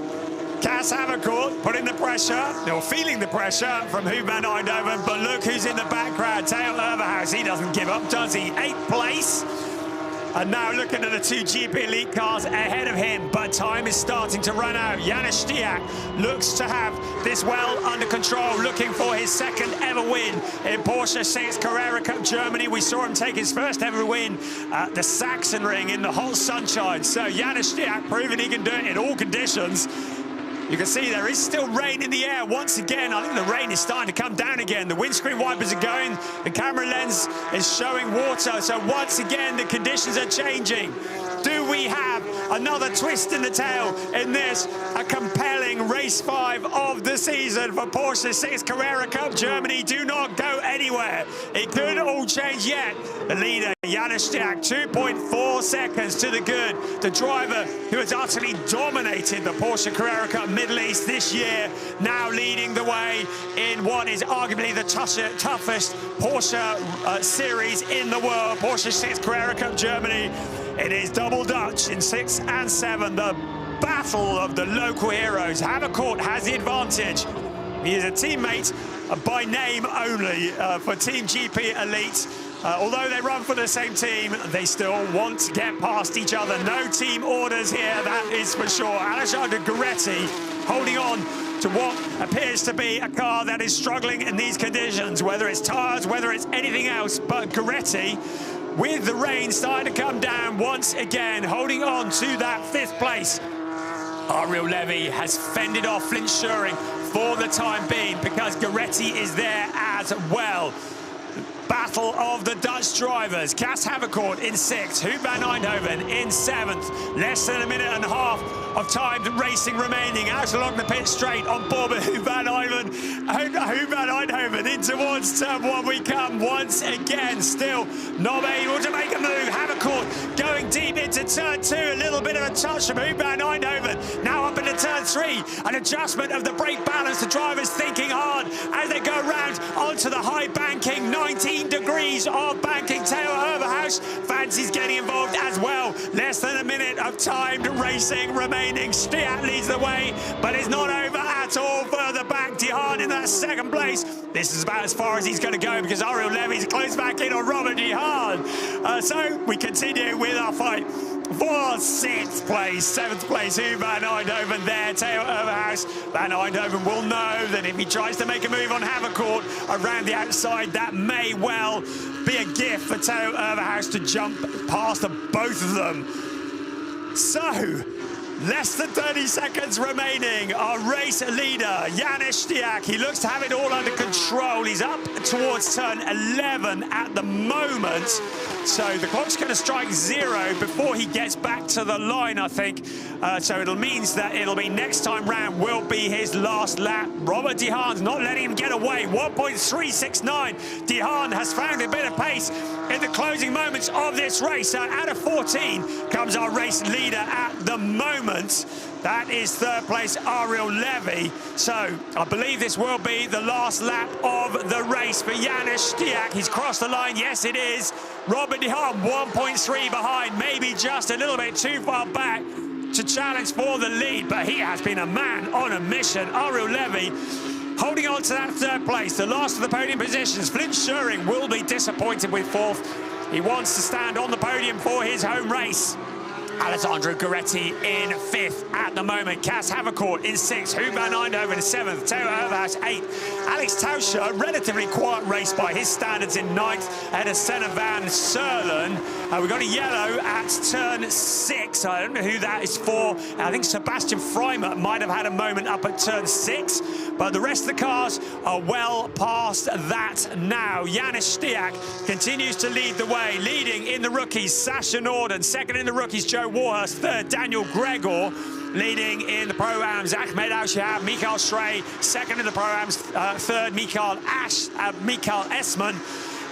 Cas Havercourt putting the pressure, or feeling the pressure from Huub van Eindhoven, but look who's in the background. Theo Oeverhaus, he doesn't give up, does he? 8th place. And now looking at the two GP Elite cars ahead of him, but time is starting to run out. Janis Stiak looks to have this well under control, looking for his second ever win in Porsche Sixt Carrera Cup Germany. We saw him take his first ever win at the Sachsenring in the hot sunshine. So Janis Stiak proving he can do it in all conditions. You can see there is still rain in the air once again. I think the rain is starting to come down again. The windscreen wipers are going. The camera lens is showing water. So once again, the conditions are changing. Do we have another twist in the tail in this? A compelling race 5 of the season for Porsche Sixt Carrera Cup Germany. Do not go anywhere. It could all change yet. The leader, Janis Stiak, 2.4 seconds to the good. The driver who has utterly dominated the Porsche Carrera Cup Middle East this year, now leading the way in what is arguably the toughest Porsche series in the world. Porsche Sixt Carrera Cup Germany. It is double Dutch in 6 and 7. The battle of the local heroes. Havercourt has the advantage. He is a teammate by name only for Team GP Elite. Although they run for the same team, they still want to get past each other. No team orders here, that is for sure. Alessandro Ghiretti holding on to what appears to be a car that is struggling in these conditions, whether it's tyres, whether it's anything else. But Ghiretti, with the rain starting to come down once again, holding on to that 5th place. Ariel Levy has fended off Flint Schuring for the time being because Ghiretti is there as well. Battle of the Dutch drivers. Cas Havercourt in 6th, Huub van Eindhoven in 7th. Less than a minute and a half of time racing remaining. Out along the pit straight on board with Huub van Eindhoven in towards turn 1 we come once again. Still not able to make a move. Havercourt going deep into turn 2. A little bit of a touch from Huub van Eindhoven. Now up into turn 3. An adjustment of the brake balance. The drivers thinking hard as they go round onto the high banking. 19 degrees of banking. Theo Oeverhaus fancies getting involved as well. Less than a minute of timed racing remaining. Stiak leads the way, but it's not over at all. Further back, de Haan in that 2nd place. This is about as far as he's going to go because Ariel Levy's close back in on Robert de Haan. So we continue with our fight for 6th place, 7th place. Huub van Eindhoven there. Theo Oeverhaus. Van Eindhoven will know that if he tries to make a move on Havercourt around the outside, that may well be a gift for Theo Oeverhaus to jump past both of them. So, less than 30 seconds remaining. Our race leader, Janis Stiak, he looks to have it all under control. He's up towards turn 11 at the moment. So the clock's going to strike 0 before he gets back to the line, I think. So it means that it'll be next time round will be his last lap. Robert de Haan's not letting him get away. 1.369. De Haan has found a bit of pace in the closing moments of this race. Out of 14 comes our race leader at the moment. That is 3rd place, Ariel Levy. So I believe this will be the last lap of the race for Janis Stiak. He's crossed the line. Yes, it is. Robert de Haan 1.3 behind, maybe just a little bit too far back to challenge for the lead, but he has been a man on a mission. Ariel Levy holding on to that 3rd place, the last of the podium positions. Flint Schuring will be disappointed with 4th. He wants to stand on the podium for his home race. Alessandro Ghiretti in 5th at the moment. Cas Havercourt in 6th. Huber Eindhoven in 7th. Theo Oeverhaus 8th. Alex Tauscher, a relatively quiet race by his standards, in 9th. Ahead of Senna van Serlen. We've got a yellow at turn 6. I don't know who that is for. I think Sebastian Freimer might have had a moment up at turn 6. But the rest of the cars are well past that now. Janis Stiak continues to lead the way. Leading in the rookies, Sasha Norden. Second in the rookies, Joe Warhurst. Third, Daniel Gregor. Leading in the Pro-Ams, Ahmed Al-Shahab, Mikael Schrey. Second in the Pro-Ams, third, Mikael Esman.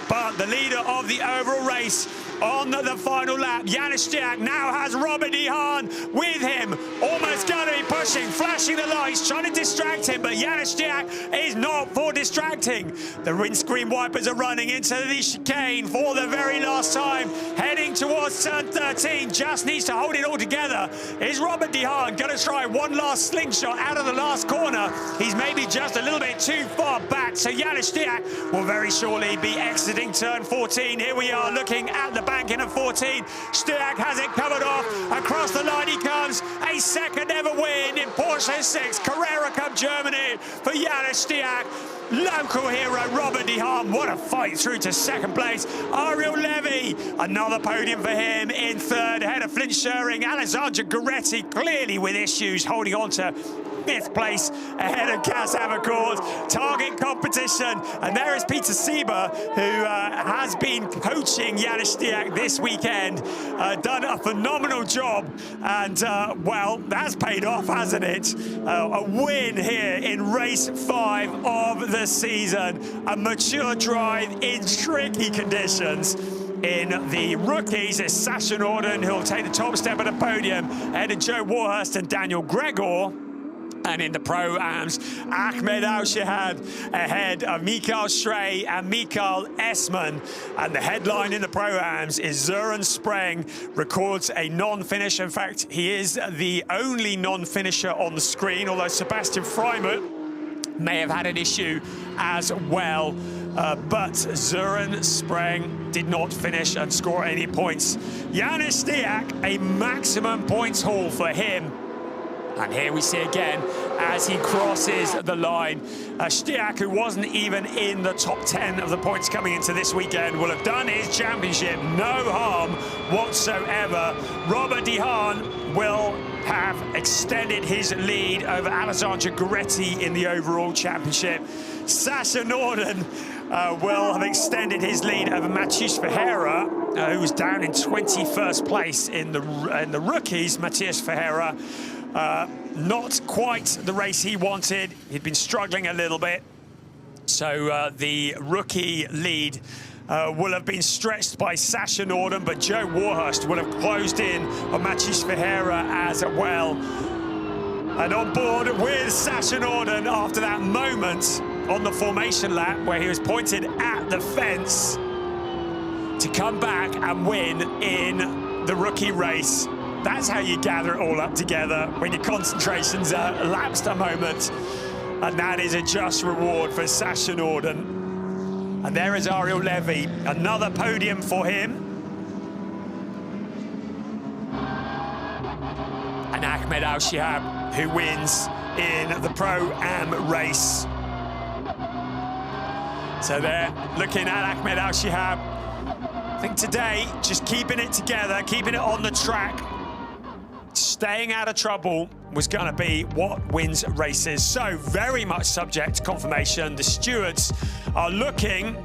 But the leader of the overall race on the final lap, Janis Stiak, now has Robert de Haan with him. Almost going to be pushing, flashing the lights, trying to distract him, but Janis Stiak is not for distracting. The windscreen wipers are running into the chicane for the very last time, heading towards turn 13. Just needs to hold it all together. Is Robert de Haan going to try one last slingshot out of the last corner? He's maybe just a little bit too far back, so Janis Stiak will very shortly be exiting turn 14. Here we are looking at the banking of 14. Stiak has it covered off. Across the line he comes. A second ever win in Porsche Sixt Carrera Cup Germany for Janis Stiak. Local hero Robert de Haan. What a fight through to second place. Ariel Levy, another podium for him in 3rd. Ahead of Flint Schering. Alessandro Ghiretti clearly with issues holding on to 5th place ahead of Cas Havercourt. Target competition, and there is Peter Sieber, who has been coaching Janis Stiak this weekend. Done a phenomenal job, and well, that's paid off, hasn't it? A win here in race 5 of the season. A mature drive in tricky conditions. In the rookies, it's Sasha Norden who'll take the top step at the podium, ahead of Joe Warhurst and Daniel Gregor. And in the Pro-Ams, Ahmed Al-Shahad ahead of Mikael Schrey and Mikael Esman. And the headline in the Pro-Ams is Søren Spreng records a non-finish. In fact, he is the only non-finisher on the screen, although Sebastian Freimer may have had an issue as well. But Søren Spreng did not finish and score any points. Janis Stiak, a maximum points haul for him. And here we see again, as he crosses the line, Stiak, who wasn't even in the top 10 of the points coming into this weekend, will have done his championship no harm whatsoever. Robert de Haan will have extended his lead over Alessandro Ghiretti in the overall championship. Sasha Norden will have extended his lead over Matthias Ferreira, who was down in 21st place in the rookies. Matthias Ferreira, not quite the race he wanted. He'd been struggling a little bit. So the rookie lead will have been stretched by Sasha Norden, but Joe Warhurst will have closed in on Matthias Ferreira as well. And on board with Sasha Norden after that moment on the formation lap where he was pointed at the fence to come back and win in the rookie race. That's how you gather it all up together when your concentration's lapsed a moment. And that is a just reward for Sasha Norden. And there is Ariel Levy, another podium for him. And Ahmed Al-Shahab, who wins in the Pro-Am race. So they're looking at Ahmed Al-Shahab. I think today, just keeping it together, keeping it on the track, staying out of trouble was going to be what wins races. So very much subject to confirmation. The stewards are looking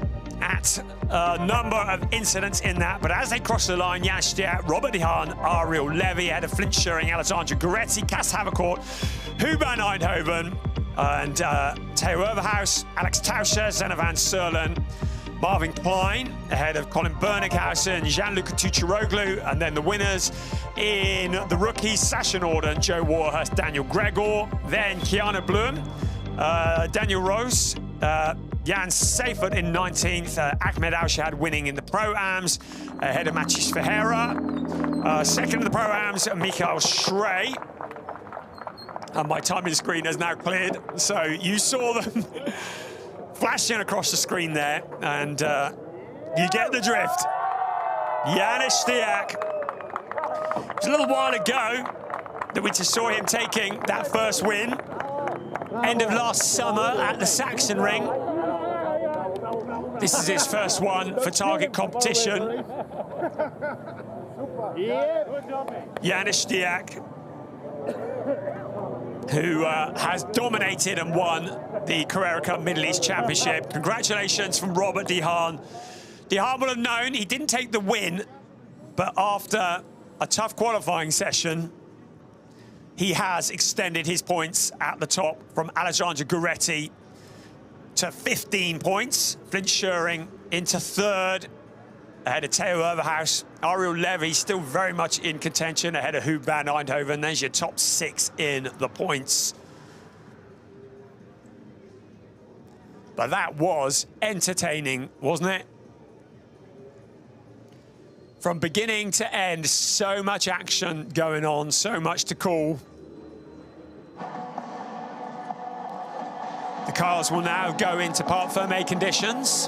at a number of incidents in that, but as they cross the line, Janis Stiak, Robert de Haan, Ariel Levy, ahead of Flint Schering, Alessandro Ghiretti, Cas Havercourt, Huber Eindhoven, and Theo Oeverhaus, Alex Tauscher, Senna van Serlen, Marvin Klein ahead of Colin Bernighausen, Gianluca Tucciaroglu, and then the winners in the rookies, Sasha Norden, Joe Warhurst, Daniel Gregor, then Keanu Bloom, Daniel Rose, Jan Seifert in 19th, Ahmed Al-Shahad winning in the Pro-Ams, ahead of Matthias Ferreira. Second in the Pro-Ams, Mikael Schrey. And my timing screen has now cleared, so you saw them flashing across the screen there, and you get the drift. Janis Stiak. It was a little while ago that we just saw him taking that first win. End of last summer at the Saxon Ring. This is his first one for target competition. Janis Stiak, who has dominated and won the Carrera Cup Middle East Championship. Congratulations from Robert de Haan. De Haan will have known he didn't take the win, but after a tough qualifying session, he has extended his points at the top from Alessandro Ghiretti to 15 points. Flint Schuring into third, ahead of Theo Oeverhaus. Ariel Levy still very much in contention, ahead of Huub van Eindhoven. There's your top 6 in the points. But that was entertaining, wasn't it? From beginning to end, so much action going on, so much to call. The cars will now go into part fermé conditions.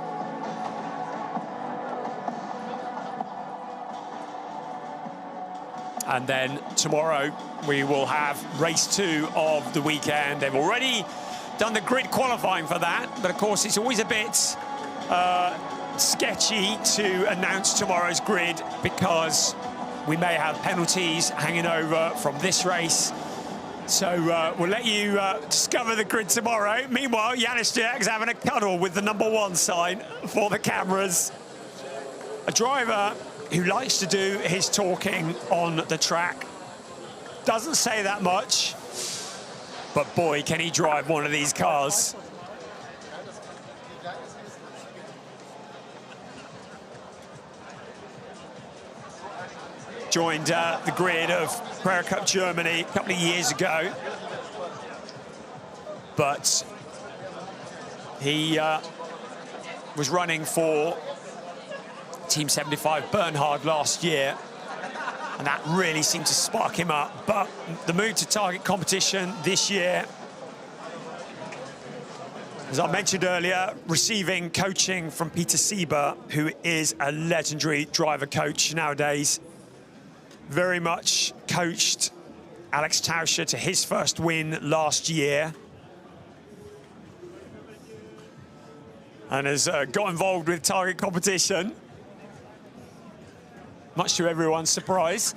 And then tomorrow we will have race 2 of the weekend. They've already done the grid qualifying for that, but of course it's always a bit sketchy to announce tomorrow's grid because we may have penalties hanging over from this race. So we'll let you discover the grid tomorrow. Meanwhile, Janis Stiak is having a cuddle with the #1 sign for the cameras. A driver who likes to do his talking on the track. Doesn't say that much, but boy, can he drive one of these cars. Joined the grid of Carrera Cup Germany a couple of years ago, but he was running for Team 75 Bernhard last year, and that really seemed to spark him up. But the move to target competition this year, as I mentioned earlier, receiving coaching from Peter Sieber, who is a legendary driver coach nowadays. Very much coached Alex Tauscher to his first win last year. And has got involved with target competition, much to everyone's surprise.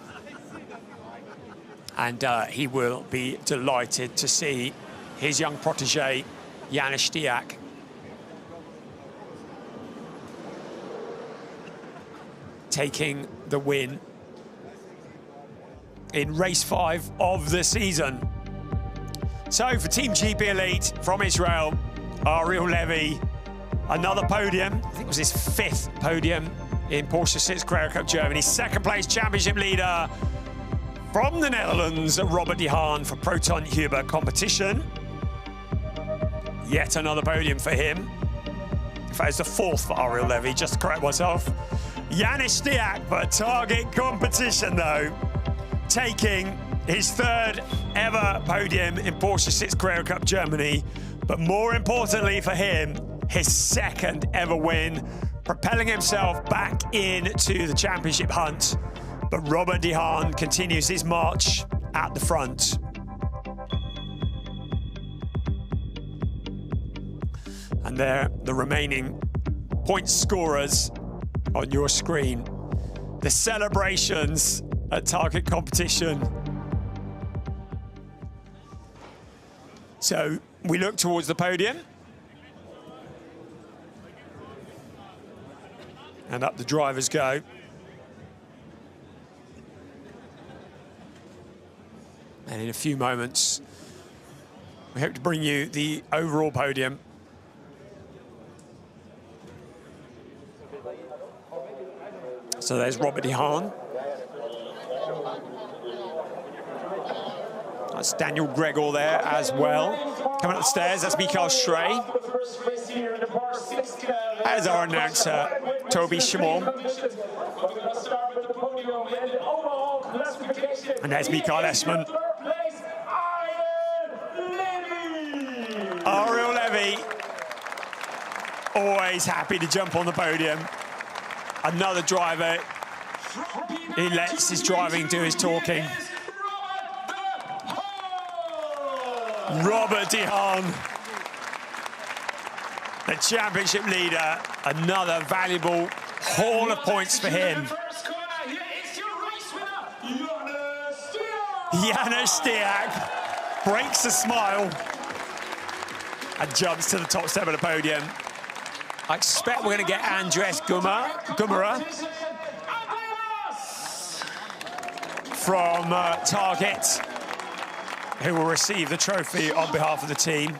And he will be delighted to see his young protege, Janis Stiak, taking the win in race 5 of the season. So for Team GP Elite from Israel, Ariel Levy, another podium. I think it was his 5th podium in Porsche Sixt Carrera Cup Germany. Second place championship leader from the Netherlands, Robert de Haan for Proton Huber Competition. Yet another podium for him. In fact, it's the 4th for Ariel Levy, just to correct myself. Janis Stiak for target competition though, taking his 3rd ever podium in Porsche Sixt Carrera Cup Germany, but more importantly for him, his 2nd ever win, propelling himself back into the championship hunt. But Robert de Haan continues his march at the front. And there, the remaining point scorers on your screen. The celebrations at target competition. So we look towards the podium. And up the drivers go. And in a few moments, we hope to bring you the overall podium. So there's Robert de Haan. That's Daniel Gregor there as well. Coming up the stairs, that's Mikael Schrey. As our announcer, Toby Shimon. And there's Mikael Esman. Ariel Levy, always happy to jump on the podium. Another driver He lets his driving do his talking. Robert de Haan, the championship leader, another valuable haul of points for him. Janos Stiak breaks a smile and jumps to the top step of the podium. I expect we're going to get Andres Gumara from Target, who will receive the trophy on behalf of the team.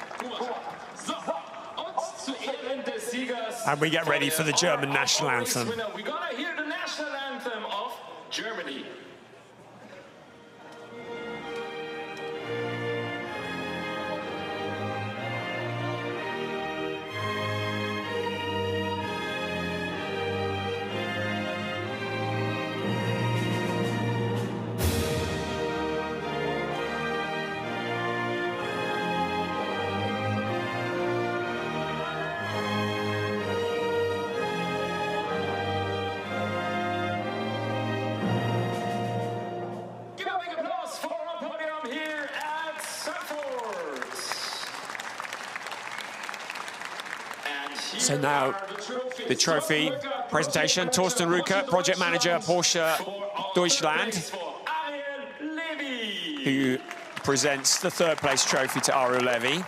And we get ready for the German national anthem. We're gonna hear the national anthem of Germany. So now the trophy presentation. Torsten Rucker, project manager, Porsche Deutschland, who presents the third place trophy to Ariel Levy.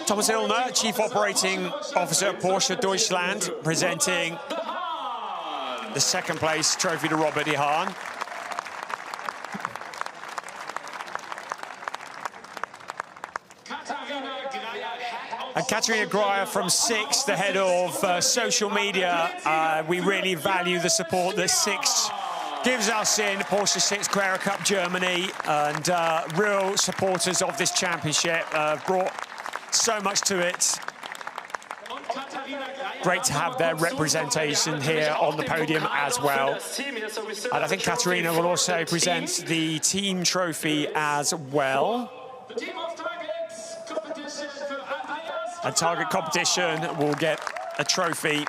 Thomas Illner, Chief Operating Officer at Porsche Deutschland, presenting the second place trophy to Robert de Haan. And Katarina Greyer from Sixt, the head of social media. We really value the support that Sixt gives us in Porsche Sixt Carrera Cup Germany, and real supporters of this championship. Brought so much to it. Great to have their representation here on the podium as well. And I think Katarina will also present the team trophy as well. And Target Competition will get a trophy.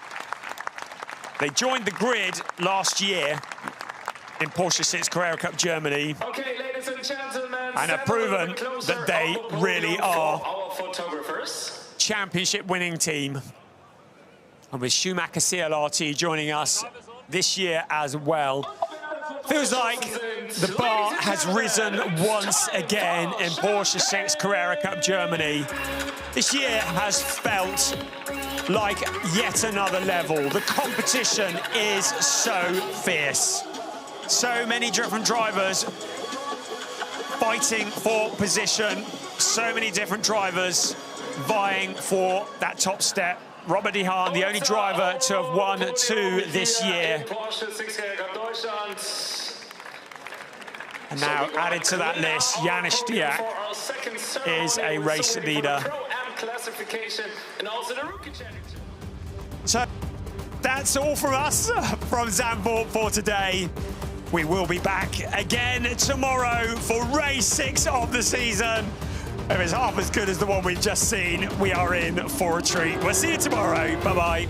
They joined the grid last year in Porsche Sixt Carrera Cup Germany, Okay, ladies and gentlemen, and have proven that they really are championship winning team. And with Schumacher CLRT joining us this year as well. Feels like the bar has risen once again in Porsche Sixt Carrera Cup Germany. This year has felt like yet another level. The competition is so fierce. So many different drivers fighting for position. So many different drivers vying for that top step. Robert de Haan, the only driver to have won two this year. And now added to that list, Janos Stiak is a race leader. So that's all from us from Zandvoort for today. We will be back again tomorrow for race 6 of the season. If it's half as good as the one we've just seen, we are in for a treat. We'll see you tomorrow. Bye-bye.